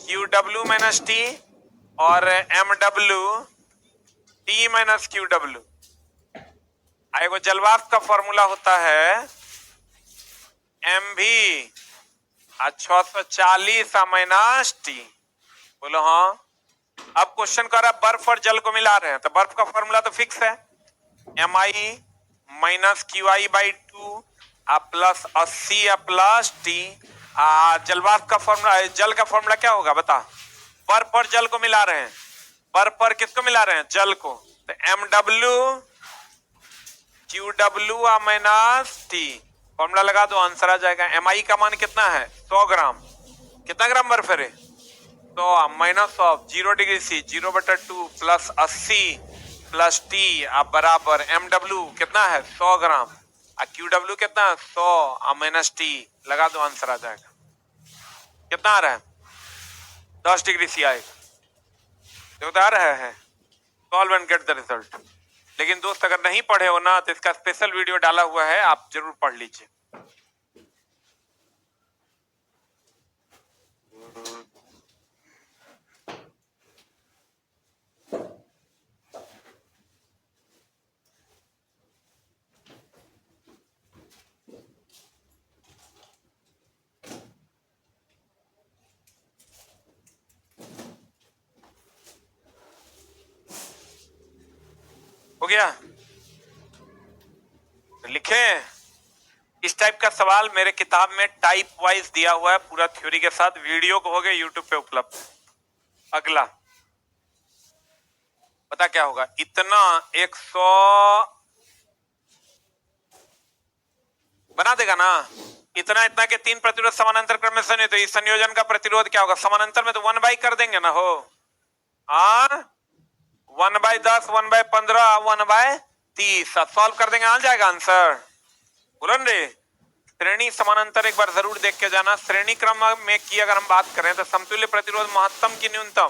QW माइनस T और MW T माइनस QW। एगो जलवाष्प का फॉर्मूला होता है MV 640 माइनस T। बोलो हाँ। अब क्वेश्चन कर रहा है बर्फ और जल को मिला रहे हैं, तो बर्फ का फॉर्मूला तो फिक्स है, Mi minus QI by 2 plus 80 plus T। जलवाष्प का फॉर्मूला, जल का फॉर्मूला क्या होगा बता? बर्फ और जल को मिला रहे हैं, बर्फ पर किसको मिला रहे हैं? जल को। तो MW QW minus T formula लगा दो, आंसर आ जाएगा। Mi का मान कितना है? 100 ग्राम। कितना ग्राम बर्फ है रे? तो minus of 0 degree C 0/2 plus 80 plus T बराबर MW कितना है? 100 ग्राम। QW कितना है? 100 माइनस T लगा दो, आंसर आ जाएगा। कितना आ रहा है? 10 डिग्री सी आएगा। देखो आ रहा है, solve and get the result. लेकिन दोस्त अगर नहीं पढ़े हो ना, तो इसका स्पेशल वीडियो डाला हुआ है, आप जरूर पढ़ लीजिए। हो गया? तो लिखे इस टाइप का सवाल मेरे किताब में टाइप वाइज दिया हुआ है, पूरा थ्योरी के साथ। वीडियो को हो गए यूट्यूब पे उपलब्ध। अगला पता क्या होगा? इतना 100 बना देगा ना, इतना इतना के 3 प्रतिरोध समानांतर क्रम में संयोजित। तो इस संयोजन का प्रतिरोध क्या होगा? समानांतर में तो 1/, कर देंगे ना हो। 1/10 1/15 1/30 सॉल्व कर देंगे, आ जाएगा आंसर। बोलो रे। श्रेणी समानांतर एक बार जरूर देख के जाना। श्रेणी क्रम में की अगर हम बात करें तो समतुल्य प्रतिरोध महत्तम की न्यूनतम।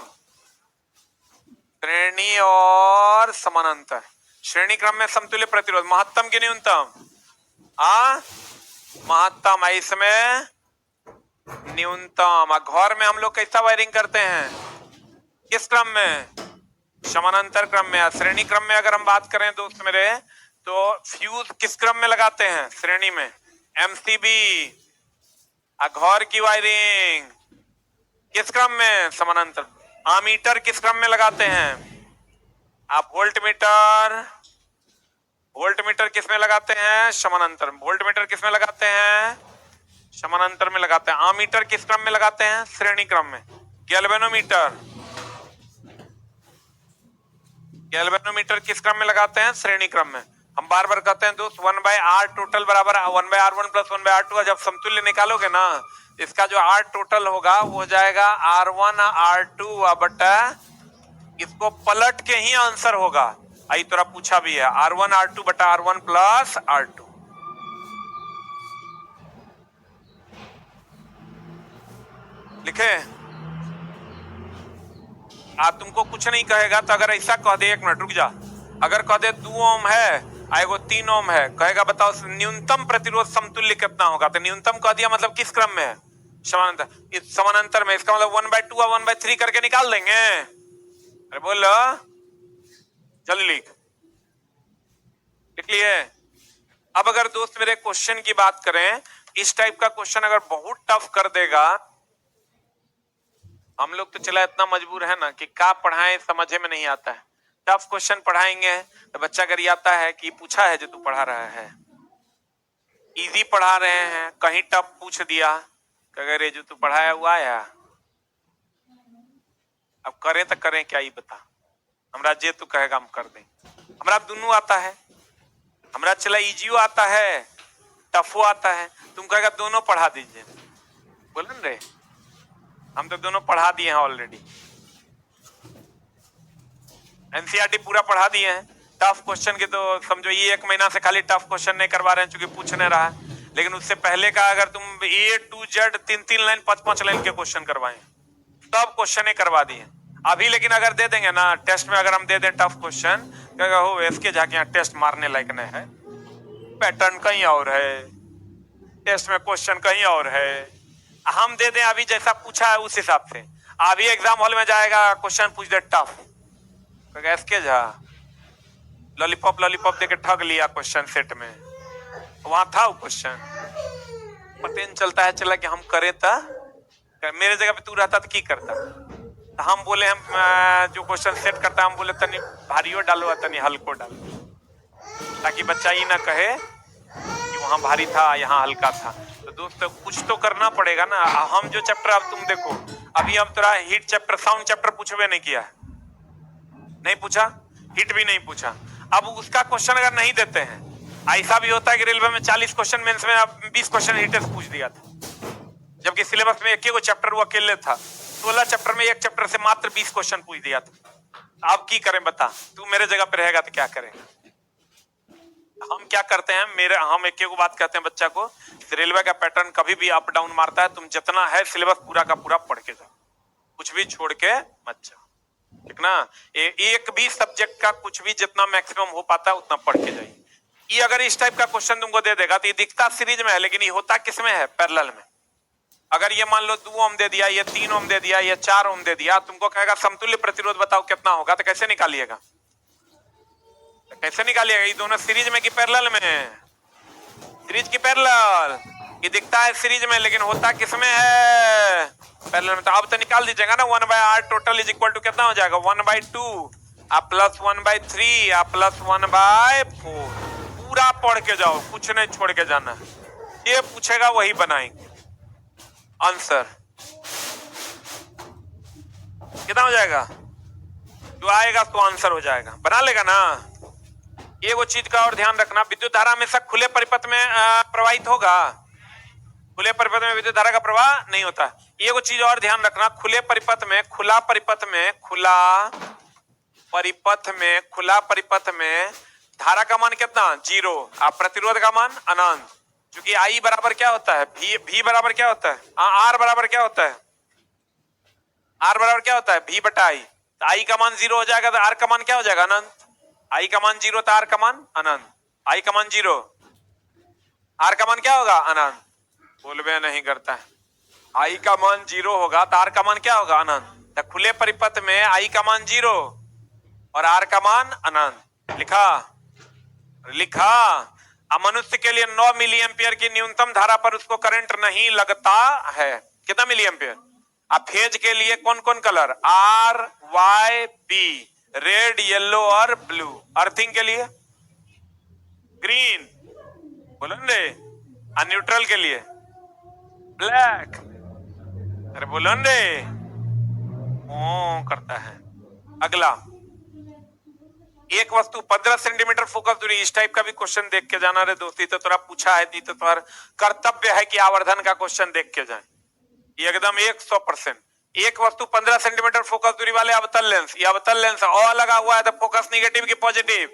श्रेणी और समानांतर, श्रेणी क्रम में समतुल्य प्रतिरोध महत्तम की न्यूनतम। महत्तम है इसमें न्यूनतम। घर में हम लोग कैसा वायरिंग करते हैं? किस क्रम में? समानांतर क्रम में। श्रेणी क्रम में अगर हम बात करें दोस्त मेरे, तो फ्यूज किस क्रम में लगाते हैं? श्रेणी में MCB। घर की वायरिंग किस क्रम में? समानांतर। आमीटर किस क्रम में लगाते हैं? आप वोल्टमीटर, वोल्टमीटर किस में लगाते हैं? समानांतर। वोल्टमीटर किस में लगाते हैं? समानांतर में लगाते हैं। आमीटर किस क्रम में लगाते हैं? श्रेणी क्रम में। गैल्वेनोमीटर, गैल्वेनोमीटर किस क्रम में लगाते हैं? श्रेणी क्रम में। हम बार बार कहते हैं दोस्त 1/R टोटल बराबर 1/R1 प्लस 1/R2। जब समतुल्य निकालोगे ना, इसका जो R टोटल होगा वो हो जाएगा R1 R2 बटा, इसको पलट के ही आंसर होगा। आई तोरा पूछा भी है, R1 R2 बटा R1 प्लस R2। लिखे? तुमको कुछ नहीं कहेगा तो अगर ऐसा कह दे, 1 मिनट रुक जा, अगर कह दे 2 ओम है, आएगो 3 ओम है, कहेगा बताओ न्यूनतम प्रतिरोध समतुल्य कितना होगा? तो न्यूनतम कह दिया मतलब किस क्रम में है? समानांतर, इस समानांतर में इसका मतलब 1/2 और 1/3 करके निकाल देंगे। अरे बोलो जल्दी लिख लिए। अब अगर दोस्त मेरे क्वेश्चन की बात करें, इस टाइप का क्वेश्चन अगर बहुत टफ कर देगा, हम लोग तो चला इतना मजबूर है ना कि क्या पढ़ाएं समझे में नहीं आता है। टफ क्वेश्चन पढ़ाएंगे तो बच्चा अगर आता है कि पूछा है जो तू पढ़ा रहा है, इजी पढ़ा रहे हैं, कहीं टफ पूछ दिया, अगर ये जो तू पढ़ाया हुआ आया, अब करें तो करें क्या, ही बता। हमरा जे तू कहेगा हम कर दें। हमरा दोनों आता है, हमरा चला इजियो आता है, टफो आता है, तुम कहेगा दोनों पढ़ा दीजिए, बोलन रे हम तो दोनों पढ़ा दिए हैं ऑलरेडी, एनसीईआरटी पूरा पढ़ा दिए हैं। टफ क्वेश्चन की तो समझो ये 1 महीना से खाली टफ क्वेश्चन नहीं करवा रहे हैं क्योंकि पूछ नहीं रहा है, लेकिन उससे पहले का अगर तुम A to Z 3-3 line 5-5 line के क्वेश्चन करवाए, सब क्वेश्चन ही करवा दिए अभी। लेकिन अगर दे देंगे ना टेस्ट में, अगर हम दे दें टफ क्वेश्चन, कहेगा हो इसके जाके यहाँ टेस्ट मारने लायक नहीं है, पैटर्न कहीं और है, टेस्ट में क्वेश्चन कहीं और है। हम दे दें अभी जैसा पूछा है उस हिसाब से, अभी एग्जाम हॉल में जाएगा क्वेश्चन पूछ दे टफ, कहेगा इसके जा लॉलीपॉप लॉलीपॉप देके ठग लिया क्वेश्चन सेट में, वहां था वो क्वेश्चन, पता नहीं चलता है चला कि हम करे था, मेरे जगह पे तू रहता तो की करता। तो हम बोले हम जो क्वेश्चन सेट करता हम बोले तनी भारियो डालो तनी हल्को डालो, ताकि बच्चा ये ना कहे कि वहां भारी था यहाँ हल्का था। तो दोस्तों कुछ तो करना पड़ेगा ना। हम जो चैप्टर, अब तुम देखो अभी हम थोड़ा हिट चैप्टर साउंड चैप्टर पूछवे नहीं किया, नहीं पूछा, हिट भी नहीं पूछा। अब उसका क्वेश्चन अगर नहीं देते हैं, ऐसा भी होता है कि रेलवे में 40 क्वेश्चन मेंस में 20 क्वेश्चन हिट पूछ दिया था, जबकि सिलेबस में एक ही चैप्टर वो अकेले था, 16 चैप्टर में एक चैप्टर से मात्र 20 क्वेश्चन पूछ दिया था। अब की करें बता, तू मेरे जगह पे रहेगा तो क्या करेगा। हम क्या करते हैं, हम एक बात कहते हैं बच्चा को, रेलवे का पैटर्न कभी भी अप डाउन मारता है, तुम जितना है सिलेबस पूरा का पूरा पढ़ के जाओ, कुछ भी छोड़ के मत जाओ, ठीक ना। एक भी सब्जेक्ट का कुछ भी जितना मैक्सिमम हो पाता है उतना पढ़ के जाइए। ये अगर इस टाइप का क्वेश्चन तुमको दे देगा तो ये दिखता सीरीज में है, लेकिन ये होता किसमें है, पैरेलल में। अगर ये मान लो 2 ओम दे दिया, ये 3 ओम दे दिया, ये 4 ओम दे दिया, तुमको कहेगा समतुल्य प्रतिरोध बताओ कितना होगा, तो कैसे निकालिएगा, कैसे निकालिएगा। ये दोनों सीरीज में कि पैरेलल में, सीरीज की पैरेलल, ये दिखता है सीरीज में लेकिन होता किसमें है, पैरेलल में। तो अब तो निकाल दीजिएगा ना, 1/r total is equal to कितना हो जाएगा, 1/2 प्लस 1/3 प्लस 1/4। पूरा पढ़ के जाओ, कुछ नहीं छोड़ के जाना, ये पूछेगा वही बनाएंगे आंसर। कितना हो जाएगा, जो आएगा तो आंसर हो जाएगा, बना लेगा ना। ये वो चीज का और ध्यान रखना, विद्युत धारा हमेशा खुले परिपथ में प्रवाहित होगा, खुले परिपथ में विद्युत धारा का प्रवाह नहीं होता। ये वो चीज और ध्यान रखना, खुले परिपथ में, खुला परिपथ में, खुला परिपथ में धारा का मान कितना, 0, आप प्रतिरोध का मान अनंत, क्योंकि आई बराबर क्या होता है, भी बराबर क्या होता है, आर बराबर क्या होता है, आर बराबर क्या होता है, भी बटा आई। तो आई का मान 0 हो जाएगा तो आर का मान क्या हो जाएगा, अनंत। आई का मान 0 तो आर का मान अनंत, आई का मान 0, आर का मान क्या होगा, अनंत। बोलबे नहीं करता है, आई का मान 0 होगा तो आर का मान क्या होगा, अनंत। तो खुले परिपथ में आई का मान 0 और आर का मान अनंत। लिखा। अब मनुष्य के लिए 9 मिली एम्पियर की न्यूनतम धारा पर उसको करंट नहीं लगता है, कितना मिली एम्पियर। अब फेज के लिए कौन कौन colour, R Y B, red yellow और ब्लू। अर्थिंग के लिए ग्रीन, बोलो रे। न्यूट्रल के लिए ब्लैक, अरे बोलो रे, ओ करता है। अगला, एक वस्तु 15 सेंटीमीटर फोकस दूरी, इस टाइप का भी क्वेश्चन देख के जाना रे दोस्ती। तो थोड़ा पूछा है, तो तुम्हारा कर्तव्य है कि आवर्धन का क्वेश्चन देख के जाए, ये एकदम 100%। एक वस्तु 15 सेंटीमीटर फोकस दूरी वाले अवतल लेंस, ये अवतल लेंस और लगा हुआ है तो फोकस निगेटिव की पॉजिटिव,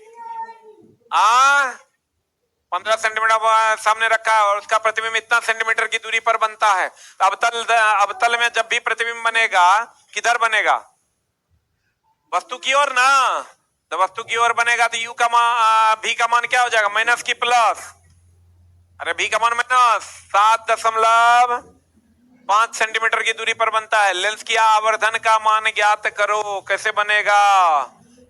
15 सेंटीमीटर सामने रखा है और उसका प्रतिबिंब इतना सेंटीमीटर की दूरी पर बनता है। तो अवतल में जब भी प्रतिबिंब बनेगा किधर बनेगा, वस्तु की ओर ना। तो वस्तु की ओर बनेगा तो यू का मान, भी का मान क्या हो जाएगा, माइनस की प्लस, अरे भी का मान माइनस 7.5 5 सेंटीमीटर की दूरी पर बनता है। लेंस की आवर्धन का मान ज्ञात करो। कैसे बनेगा?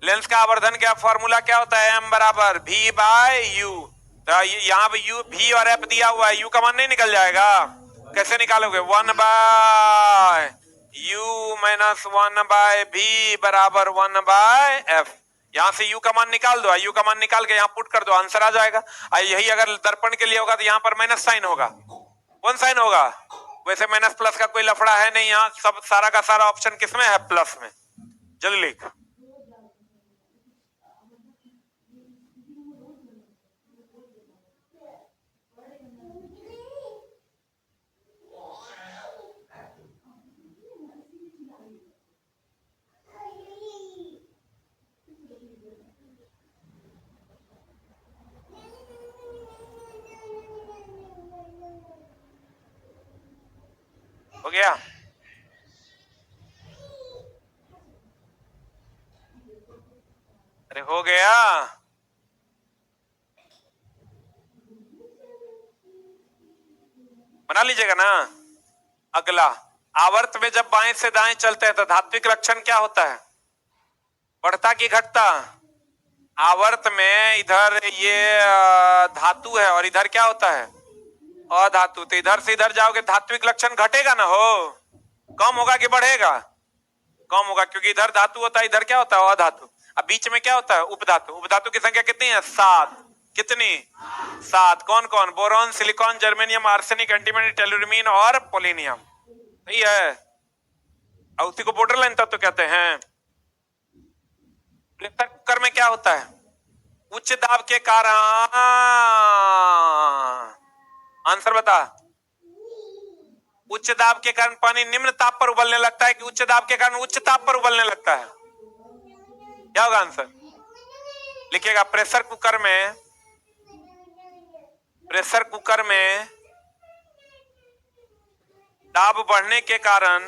लेंस का आवर्धन क्या फॉर्मूला क्या होता है? m बराबर v बाय यू। तो यहाँ पे यू v और f दिया हुआ है, u का मान नहीं निकल जाएगा? कैसे निकालोगे? 1 by U minus 1 by v बराबर 1 बाय f। यहां से u का मान निकाल दो, u का मान निकाल के यहाँ पुट कर दो, आंसर आ जाएगा। यही अगर दर्पण के लिए होगा तो यहाँ पर माइनस साइन होगा। कौन साइन होगा? वैसे माइनस प्लस का कोई लफड़ा है नहीं, यहाँ सब सारा का सारा ऑप्शन किसमें है? प्लस में। जल्दी लिख। हो गया? अरे हो गया। बना लीजिएगा ना। अगला, आवर्त में जब बाएं से दाएं चलते हैं तो धात्विक लक्षण क्या होता है? बढ़ता कि घटता? आवर्त में इधर ये धातु है और इधर क्या होता है? अधातु। तो इधर से इधर जाओगे धात्विक लक्षण घटेगा ना, हो कम होगा कि बढ़ेगा? कम होगा, क्योंकि इधर धातु होता है, इधर क्या होता है? अधातु। अब बीच में क्या होता है? उपधातु। उपधातु की संख्या कितनी है? 7। कितनी? 7। कौन कौन? Boron, silicon, germanium, arsenic, antimony, tellurium और पोलिनियम। सही है। और उसी को बोर्डरलाइन तत्व कहते हैं। प्रेशर कुकर में क्या होता है? उच्च दाब के कारण, आंसर बता। उच्च दाब के कारण पानी निम्न ताप पर उबलने लगता है कि उच्च दाब के कारण उच्च ताप पर उबलने लगता है? क्या होगा आंसर? लिखिएगा। प्रेशर कुकर में, प्रेशर कुकर में दाब बढ़ने के कारण,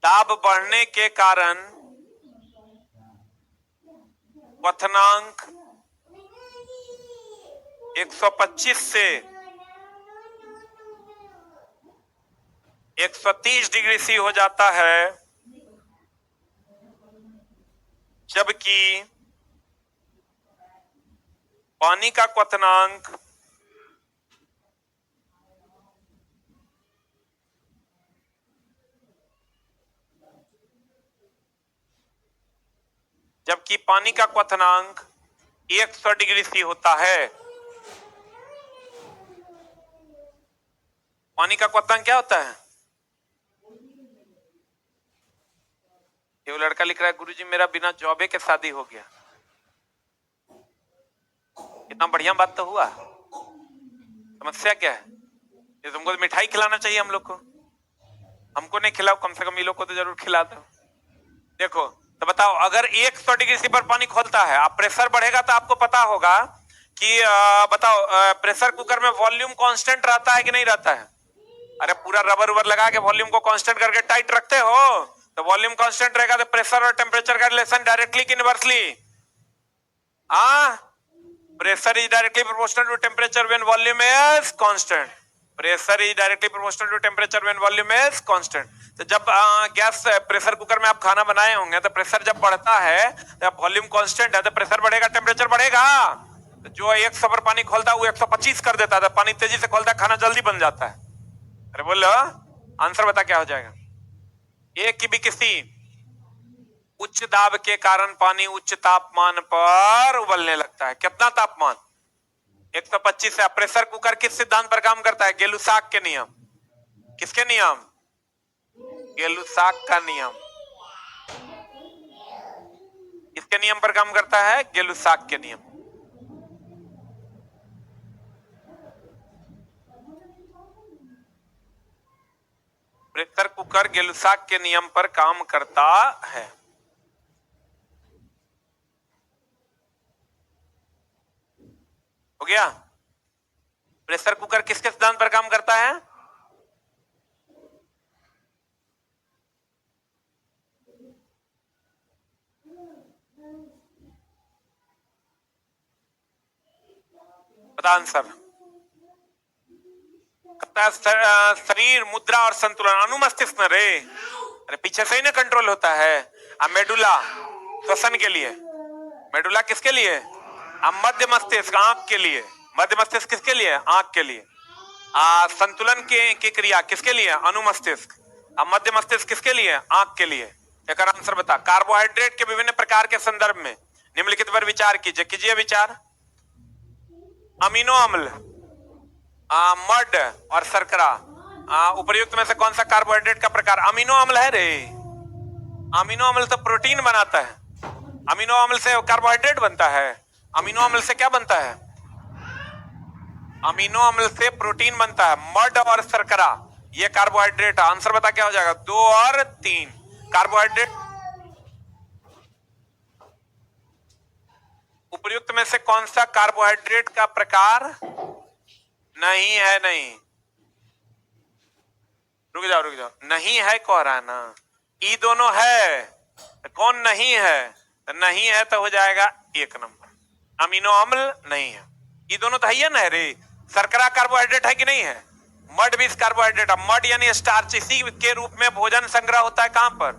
दाब बढ़ने के कारण क्वथनांक 125 से 130 डिग्री सी हो जाता है, जबकि पानी का क्वथनांक जबकि पानी का क्वथनांक 100 डिग्री सी होता है। पानी का क्वथनांक क्या होता है? ये वो लड़का लिख रहा है, गुरुजी मेरा बिना जॉबे के शादी हो गया। इतना बढ़िया बात तो हुआ, समस्या क्या है? ये तुमको तो मिठाई खिलाना चाहिए हम लोग को। हमको नहीं खिलाओ, कम से कम ये लोग को तो जरूर खिला दो। देखो तो बताओ, अगर 100 डिग्री सी पर पानी खोलता है, आप प्रेशर बढ़ेगा तो आपको पता होगा कि बताओ प्रेशर कुकर में वॉल्यूम कांस्टेंट रहता है कि नहीं रहता है? अरे पूरा रबर उबर लगा के वॉल्यूम को कांस्टेंट करके टाइट रखते हो, तो वॉल्यूम कांस्टेंट रहेगा तो प्रेशर और टेम्परेचर का रिलेशन डायरेक्टली कि inversely? Pressure is directly proportional to temperature when volume is constant. Pressure is directly proportional to temperature when volume is constant. तो जब गैस प्रेशर कुकर में आप खाना बनाए होंगे तो प्रेशर जब बढ़ता है तो वॉल्यूम कांस्टेंट है तो प्रेशर बढ़ेगा, टेम्परेचर बढ़ेगा। तो जो 100 पर पानी खोलता है वो 125 कर देता है, पानी तेजी से खोलता है, खाना जल्दी बन जाता है। अरे बोलो, आंसर बता क्या हो जाएगा? एक की भी किसी उच्च दाब के कारण पानी उच्च तापमान पर उबलने लगता है। कितना तापमान? 125 से। प्रेशर कुकर किस सिद्धांत पर काम करता है? गेलुसाक के नियम। किसके नियम? गेलुसाक का नियम। किसके नियम पर काम करता है? गेलुसाक के नियम। प्रेशर कुकर गेलुसाक के नियम पर काम करता है। हो गया? प्रेशर कुकर किसके सिद्धांत पर काम करता है? बता आंसर। शरीर, मुद्रा और संतुलन, अनुमस्तिष्क न रे, अरे पीछे से ही ना कंट्रोल होता है। मेडुला श्वसन के लिए, मेडुला किसके लिए? मध्य मस्तिष्क आंख के लिए, मध्य मस्तिष्क किसके लिए? आंख के लिए। संतुलन की क्रिया किसके लिए? अनुमस्तिष्क। मध्य मस्तिष्क किसके लिए? आंख के लिए। एक आंसर बता। कार्बोहाइड्रेट के विभिन्न प्रकार के संदर्भ में निम्नलिखित पर विचार कीजिए। कीजिए विचार। अमीनो अम्ल, मड और शर्करा, उपर्युक्त में से कौन सा कार्बोहाइड्रेट का प्रकार अमीनो अम्ल है रे? अमीनो अम्ल तो प्रोटीन बनाता है, अमीनो अम्ल से कार्बोहाइड्रेट बनता है। अमीनो अम्ल से क्या बनता है? अमीनो अम्ल से प्रोटीन बनता है। मड और शर्करा ये कार्बोहाइड्रेट है। आंसर बता क्या हो जाएगा? 2 और 3 कार्बोहाइड्रेट। उपर्युक्त में से कौन सा कार्बोहाइड्रेट का प्रकार नहीं है? नहीं, रुक जाओ, नहीं है कह रहा है ना, ई दोनों है, कौन नहीं है? नहीं है तो हो जाएगा 1 नंबर। अमीनो अम्ल नहीं है, ये दोनों तो है ही ना रे। शर्करा कार्बोहाइड्रेट है कि नहीं है? मड भी कार्बोहाइड्रेट है। मड यानी स्टार्च, इसी के रूप में भोजन संग्रह होता है। कहां पर?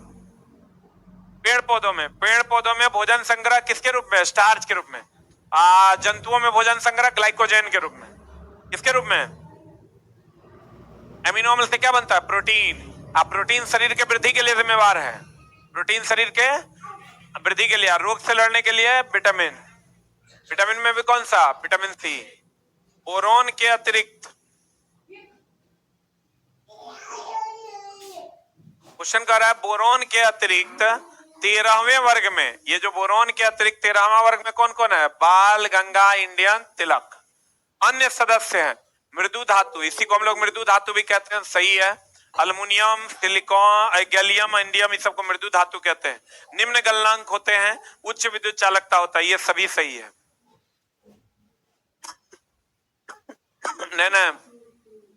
पेड़ पौधों में। पेड़ पौधों में भोजन संग्रह किसके रूप में? स्टार्च के रूप में। जंतुओं में भोजन संग्रह ग्लाइकोजन के रूप में। किसके रूप में? अमीनो अम्ल से क्या बनता है? प्रोटीन। प्रोटीन शरीर के वृद्धि के लिए जिम्मेवार है। प्रोटीन शरीर के वृद्धि के लिए, रोग से लड़ने के लिए विटामिन। विटामिन में भी कौन सा? Vitamin C. बोरोन के अतिरिक्त, क्वेश्चन कर रहा है बोरोन के अतिरिक्त 13वें वर्ग में, ये जो बोरोन के अतिरिक्त 13वां वर्ग में कौन कौन है? बाल गंगा, इंडियन, तिलक। अन्य सदस्य हैं मृदु धातु, इसी को हम लोग मृदु धातु भी कहते हैं, सही है। अल्युमिनियम, सिलिकॉन, गैलियम, इंडियम, इस सबको मृदु धातु कहते हैं। निम्न गलनांक होते हैं, उच्च विद्युत चालकता होता है, ये सभी सही है। नहीं,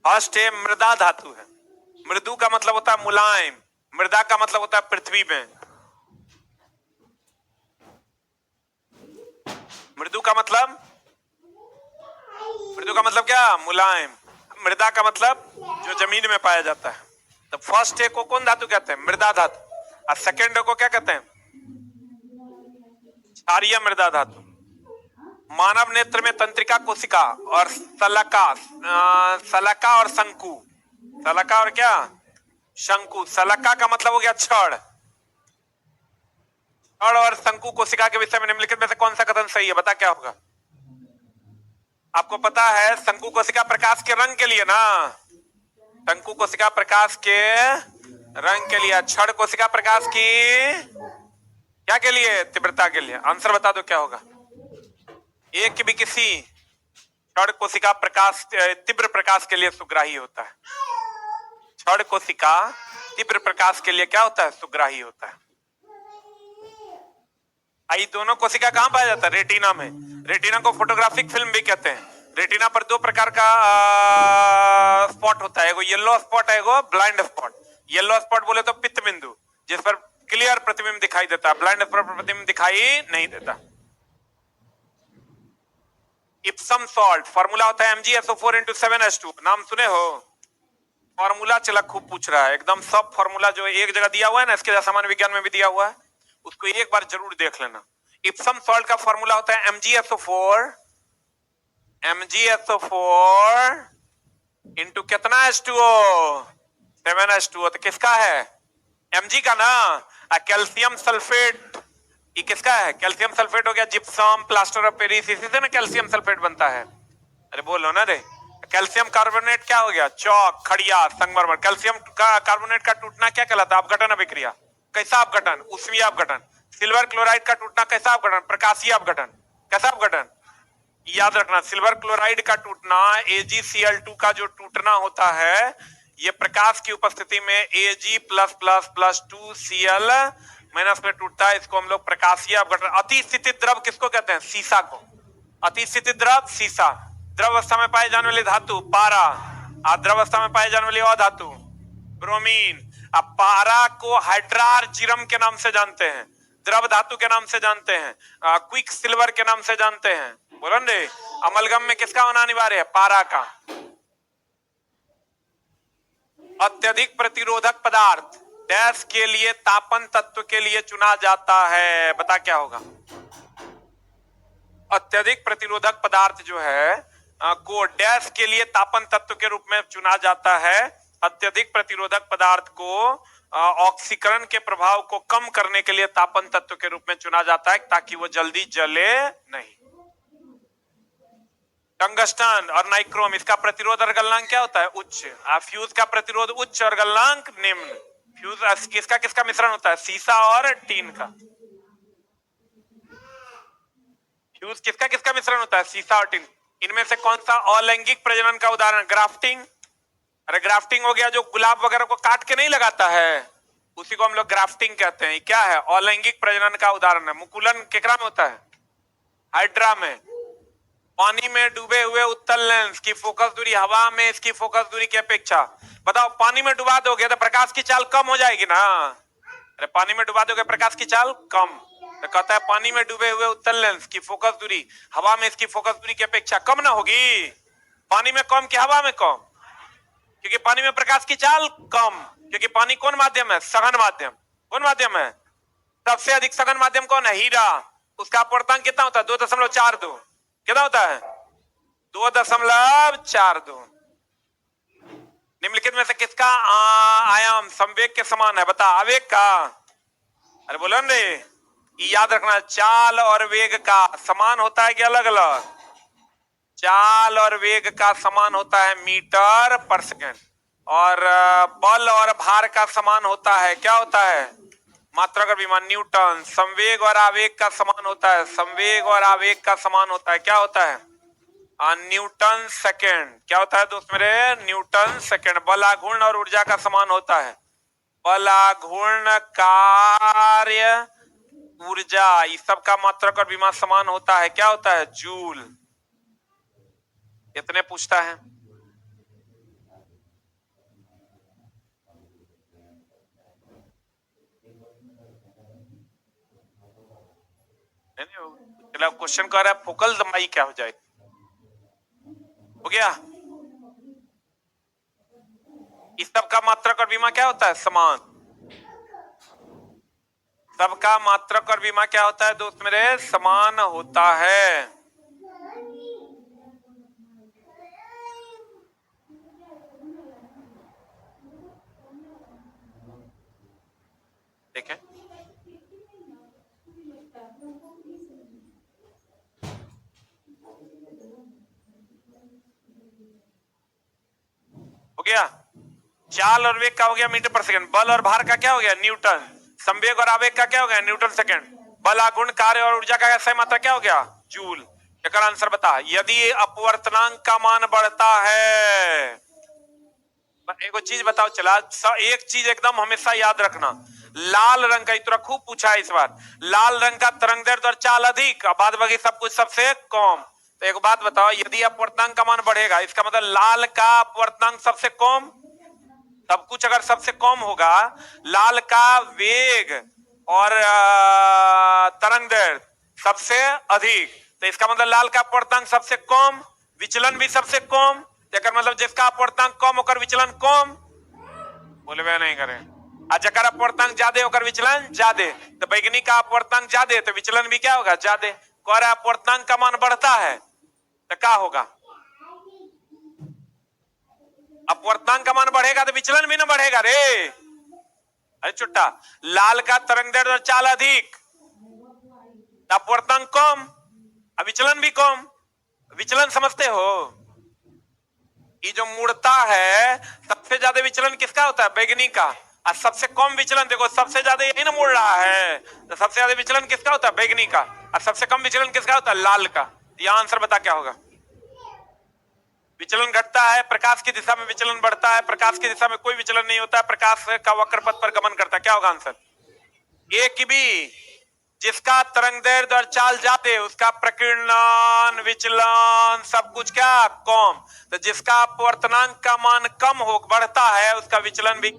फर्स्ट है मृदा धातु है। मृदु का मतलब होता है मुलायम, मृदा का मतलब होता है पृथ्वी में। मृदु का मतलब क्या? मुलायम। मृदा का मतलब जो जमीन में पाया जाता है। तो फर्स्ट ए को कौन धातु कहते हैं? मृदा धातु। और सेकेंड को क्या कहते हैं? क्षारीय मृदा धातु। मानव नेत्र में तंत्रिका कोशिका और सलका और शंकु। सलका और क्या? शंकु। सलका का मतलब हो गया छड़। छड़ और शंकु कोशिका के विषय में निम्नलिखित में से कौन सा कथन सही है? बता क्या होगा? आपको पता है शंकु कोशिका प्रकाश के रंग के लिए ना, शंकु कोशिका प्रकाश के रंग के लिए, छड़ कोशिका प्रकाश की क्या के लिए? तीव्रता के लिए। आंसर बता दो क्या होगा? एक भी किसी छड़ कोशिका प्रकाश, तीव्र प्रकाश के लिए सुग्राही होता है। छड़ कोशिका तीव्र प्रकाश के लिए क्या होता है? सुग्राही होता है। आई दोनों कोशिका कहां पाया जाता है? रेटिना में। रेटिना को फोटोग्राफिक फिल्म भी कहते हैं। रेटिना पर 2 प्रकार का स्पॉट होता है, एगो येलो स्पॉट है, एगो ब्लाइंड स्पॉट। येलो स्पॉट बोले तो पित्त बिंदु, जिस पर क्लियर प्रतिबिंब दिखाई देता है। ब्लाइंड स्पॉट पर प्रतिबिंब दिखाई नहीं देता। इप्सम सॉल्ट फॉर्मूला होता है MgSO4 × 7H2। नाम सुने हो? फॉर्मूला चला खूब पूछ रहा है, एकदम सब फॉर्मूला जो एक जगह दिया हुआ है ना, इसके सामान्य विज्ञान में भी दिया हुआ है, उसको एक बार जरूर देख लेना। इप्सम सॉल्ट का फॉर्मूला होता है MgSO4 इंटू कितना H2O? 7H2O। तो किसका है? Mg का ना। कैल्शियम सल्फेट, ये किसका है? कैल्शियम सल्फेट हो गया जिप्सम, प्लास्टर ऑफ पेरिस, इसी से ना कैल्शियम सल्फेट बनता है। अरे बोलो ना रे। कैल्शियम कार्बोनेट क्या हो गया? चौक, खड़िया, संगमरमर। कैल्शियम का कार्बोनेट का टूटना क्या कहलाता है? अपघटन अभिक्रिया। कैसा अपघटन? ऊष्मीय अपघटन। सिल्वर क्लोराइड का टूटना कैसा अपघटन? प्रकाशीय अपघटन। कैसा अपघटन? याद रखना, सिल्वर क्लोराइड का टूटना, AgCl2 का जो टूटना होता है, ये प्रकाश की उपस्थिति में Ag+++2Cl- में टूटता है। इसको हम लोग प्रकाशीय अपघटन। अतिस्थितित द्रव किसको कहते हैं? सीसा को। अतिस्थितित द्रव सीसा। द्रव अवस्था में पाए जाने वाली धातु पारा। द्रव अवस्था में पाए जाने वाली अधातु ब्रोमीन। अब पारा को हाइड्रार्जिरम के नाम से जानते हैं, द्रव धातु के नाम से जानते हैं, क्विक सिल्वर के नाम से जानते हैं। बोलन रे। अमलगम में किसका होना अनिवार्य है? पारा का। अत्यधिक प्रतिरोधक पदार्थ डैश के लिए तापन तत्व के लिए चुना जाता है, बता क्या होगा। अत्यधिक प्रतिरोधक पदार्थ जो है को डैश के लिए तापन तत्व के रूप में चुना जाता है। अत्यधिक प्रतिरोधक पदार्थ को ऑक्सीकरण के प्रभाव को कम करने के लिए तापन तत्व के रूप में चुना जाता है ताकि वो जल्दी जले नहीं। टंगस्टन और नाइक्रोम, इसका प्रतिरोध और गलनांक क्या होता है, उच्च। फ्यूज का प्रतिरोध उच्च और गलनांक निम्न। फ्यूज किसका किसका मिश्रण होता है, सीसा और टीन का। फ्यूज किसका किसका मिश्रण होता है, सीसा और टीन। इनमें से कौन सा अलैंगिक प्रजनन का उदाहरण, ग्राफ्टिंग। अरे ग्राफ्टिंग हो गया जो गुलाब वगैरह को काट के नहीं लगाता है, उसी को हम लोग ग्राफ्टिंग कहते हैं। क्या है, अलैंगिक प्रजनन का उदाहरण है। मुकुलन केकरा में होता है, हाइड्रा में। पानी में डूबे हुए उत्तल लेंस की फोकस दूरी हवा में इसकी फोकस दूरी की अपेक्षा, बताओ पानी में डुबा दोगे तो प्रकाश की चाल कम हो जाएगी ना। अरे पानी में डुबा दोगे प्रकाश की चाल कम, तो कहता है पानी में डूबे हुए उत्तल लेंस की फोकस दूरी हवा में इसकी फोकस दूरी की अपेक्षा कम ना होगी। पानी में कम कि हवा में कम, क्योंकि पानी में प्रकाश की चाल कम, क्योंकि पानी कौन माध्यम है, सघन माध्यम। कौन माध्यम है, सबसे अधिक सघन माध्यम कौन है, हीरा। उसका अपवर्तनांक कितना होता है, 2.42। कितना होता है, 2.42। निम्नलिखित में से किसका आयाम संवेग के समान है, बता। आवेग का, अरे बोलो रे, याद रखना, चाल और वेग का समान होता है कि अलग अलग। चाल और वेग का समान होता है मीटर पर सेकेंड, और बल और भार का समान होता है, क्या होता है, मात्रक और विमान, न्यूटन। संवेग और आवेग का समान होता है, संवेग और आवेग का समान होता है, क्या होता है, न्यूटन सेकेंड। क्या होता है दोस्त मेरे, न्यूटन सेकेंड। बलाघूर्ण और ऊर्जा का समान होता है, बलाघूर्ण, कार्य, ऊर्जा, इस सब का मात्रक और विमान समान होता है, क्या होता है, जूल। इतने पूछता है। क्वेश्चन कर रहा है फोकल लंबाई क्या हो जाएगी, हो गया। इस सब का मात्रक और विमा क्या होता है, समान। सबका मात्रक और विमा क्या होता है दोस्त मेरे, समान होता है। देखें, हो गया। चाल और वेग का हो गया मीटर पर सेकंड, बल और भार का क्या हो गया, न्यूटन। संवेग और आवेग का क्या हो गया, न्यूटन सेकंड। बल, आघूर्ण, कार्य और ऊर्जा का सही मात्रा क्या हो गया, जूल। एक आंसर बता। यदि अपवर्तनांक का मान बढ़ता है, एक चीज बताओ, चला एक चीज एकदम हमेशा याद रखना, लाल रंग का, इतना खूब पूछा है इस बार, लाल रंग का तरंग दैर्ध्य और चाल अधिक, बाद बाकी सब कुछ सबसे कम। तो एक बात बताओ, यदि अपवर्तनांक का मान बढ़ेगा, इसका मतलब लाल का अपवर्तनांक सबसे कम, सब कुछ अगर सबसे कम होगा, लाल का वेग और तरंग दैर्ध्य सबसे अधिक, तो इसका मतलब लाल का अपवर्तनांक सबसे कम, विचलन भी सबसे कम। मतलब जिसका अपवर्तनांक कम होकर विचलन कम, बोले वे नहीं करें। जकर अपवर्तनांक ज्यादा होकर विचलन ज्यादा, तो वैज्ञानिक का अपवर्तनांक ज्यादा तो विचलन भी क्या होगा, ज्यादा। और अपवर्तनांक का मान बढ़ता है तो क्या होगा, अपवर्तनांक का मान बढ़ेगा तो विचलन भी ना बढ़ेगा रे। अरे चुट्टा, लाल का तरंग दैर्ध्य और चाल अधिक, अपवर्तनांक कम, विचलन भी कम। विचलन समझते हो, ये जो मुड़ता है सबसे ज्यादा विचलन किसका होता है, वैज्ञानिक का। और सबसे कम विचलन देखो, सबसे ज्यादा यही ना मुड़ रहा है, तो सबसे ज्यादा विचलन किसका होता है, वैज्ञानिक का। और सबसे कम विचलन किसका होता है, लाल का। यह आंसर बता क्या होगा। विचलन घटता है, प्रकाश की दिशा में विचलन बढ़ता है, प्रकाश की दिशा में कोई विचलन नहीं होता है, प्रकाश का वक्र पथ पर गमन करता है। क्या होगा आंसर, ए की बी। जिसका तरंग दैर्ध्य और चाल जाते, उसका प्रकीर्णन, विचलन, सब कुछ क्या कम। तो जिसका अपवर्तनांक का मान कम हो बढ़ता है, उसका विचलन भी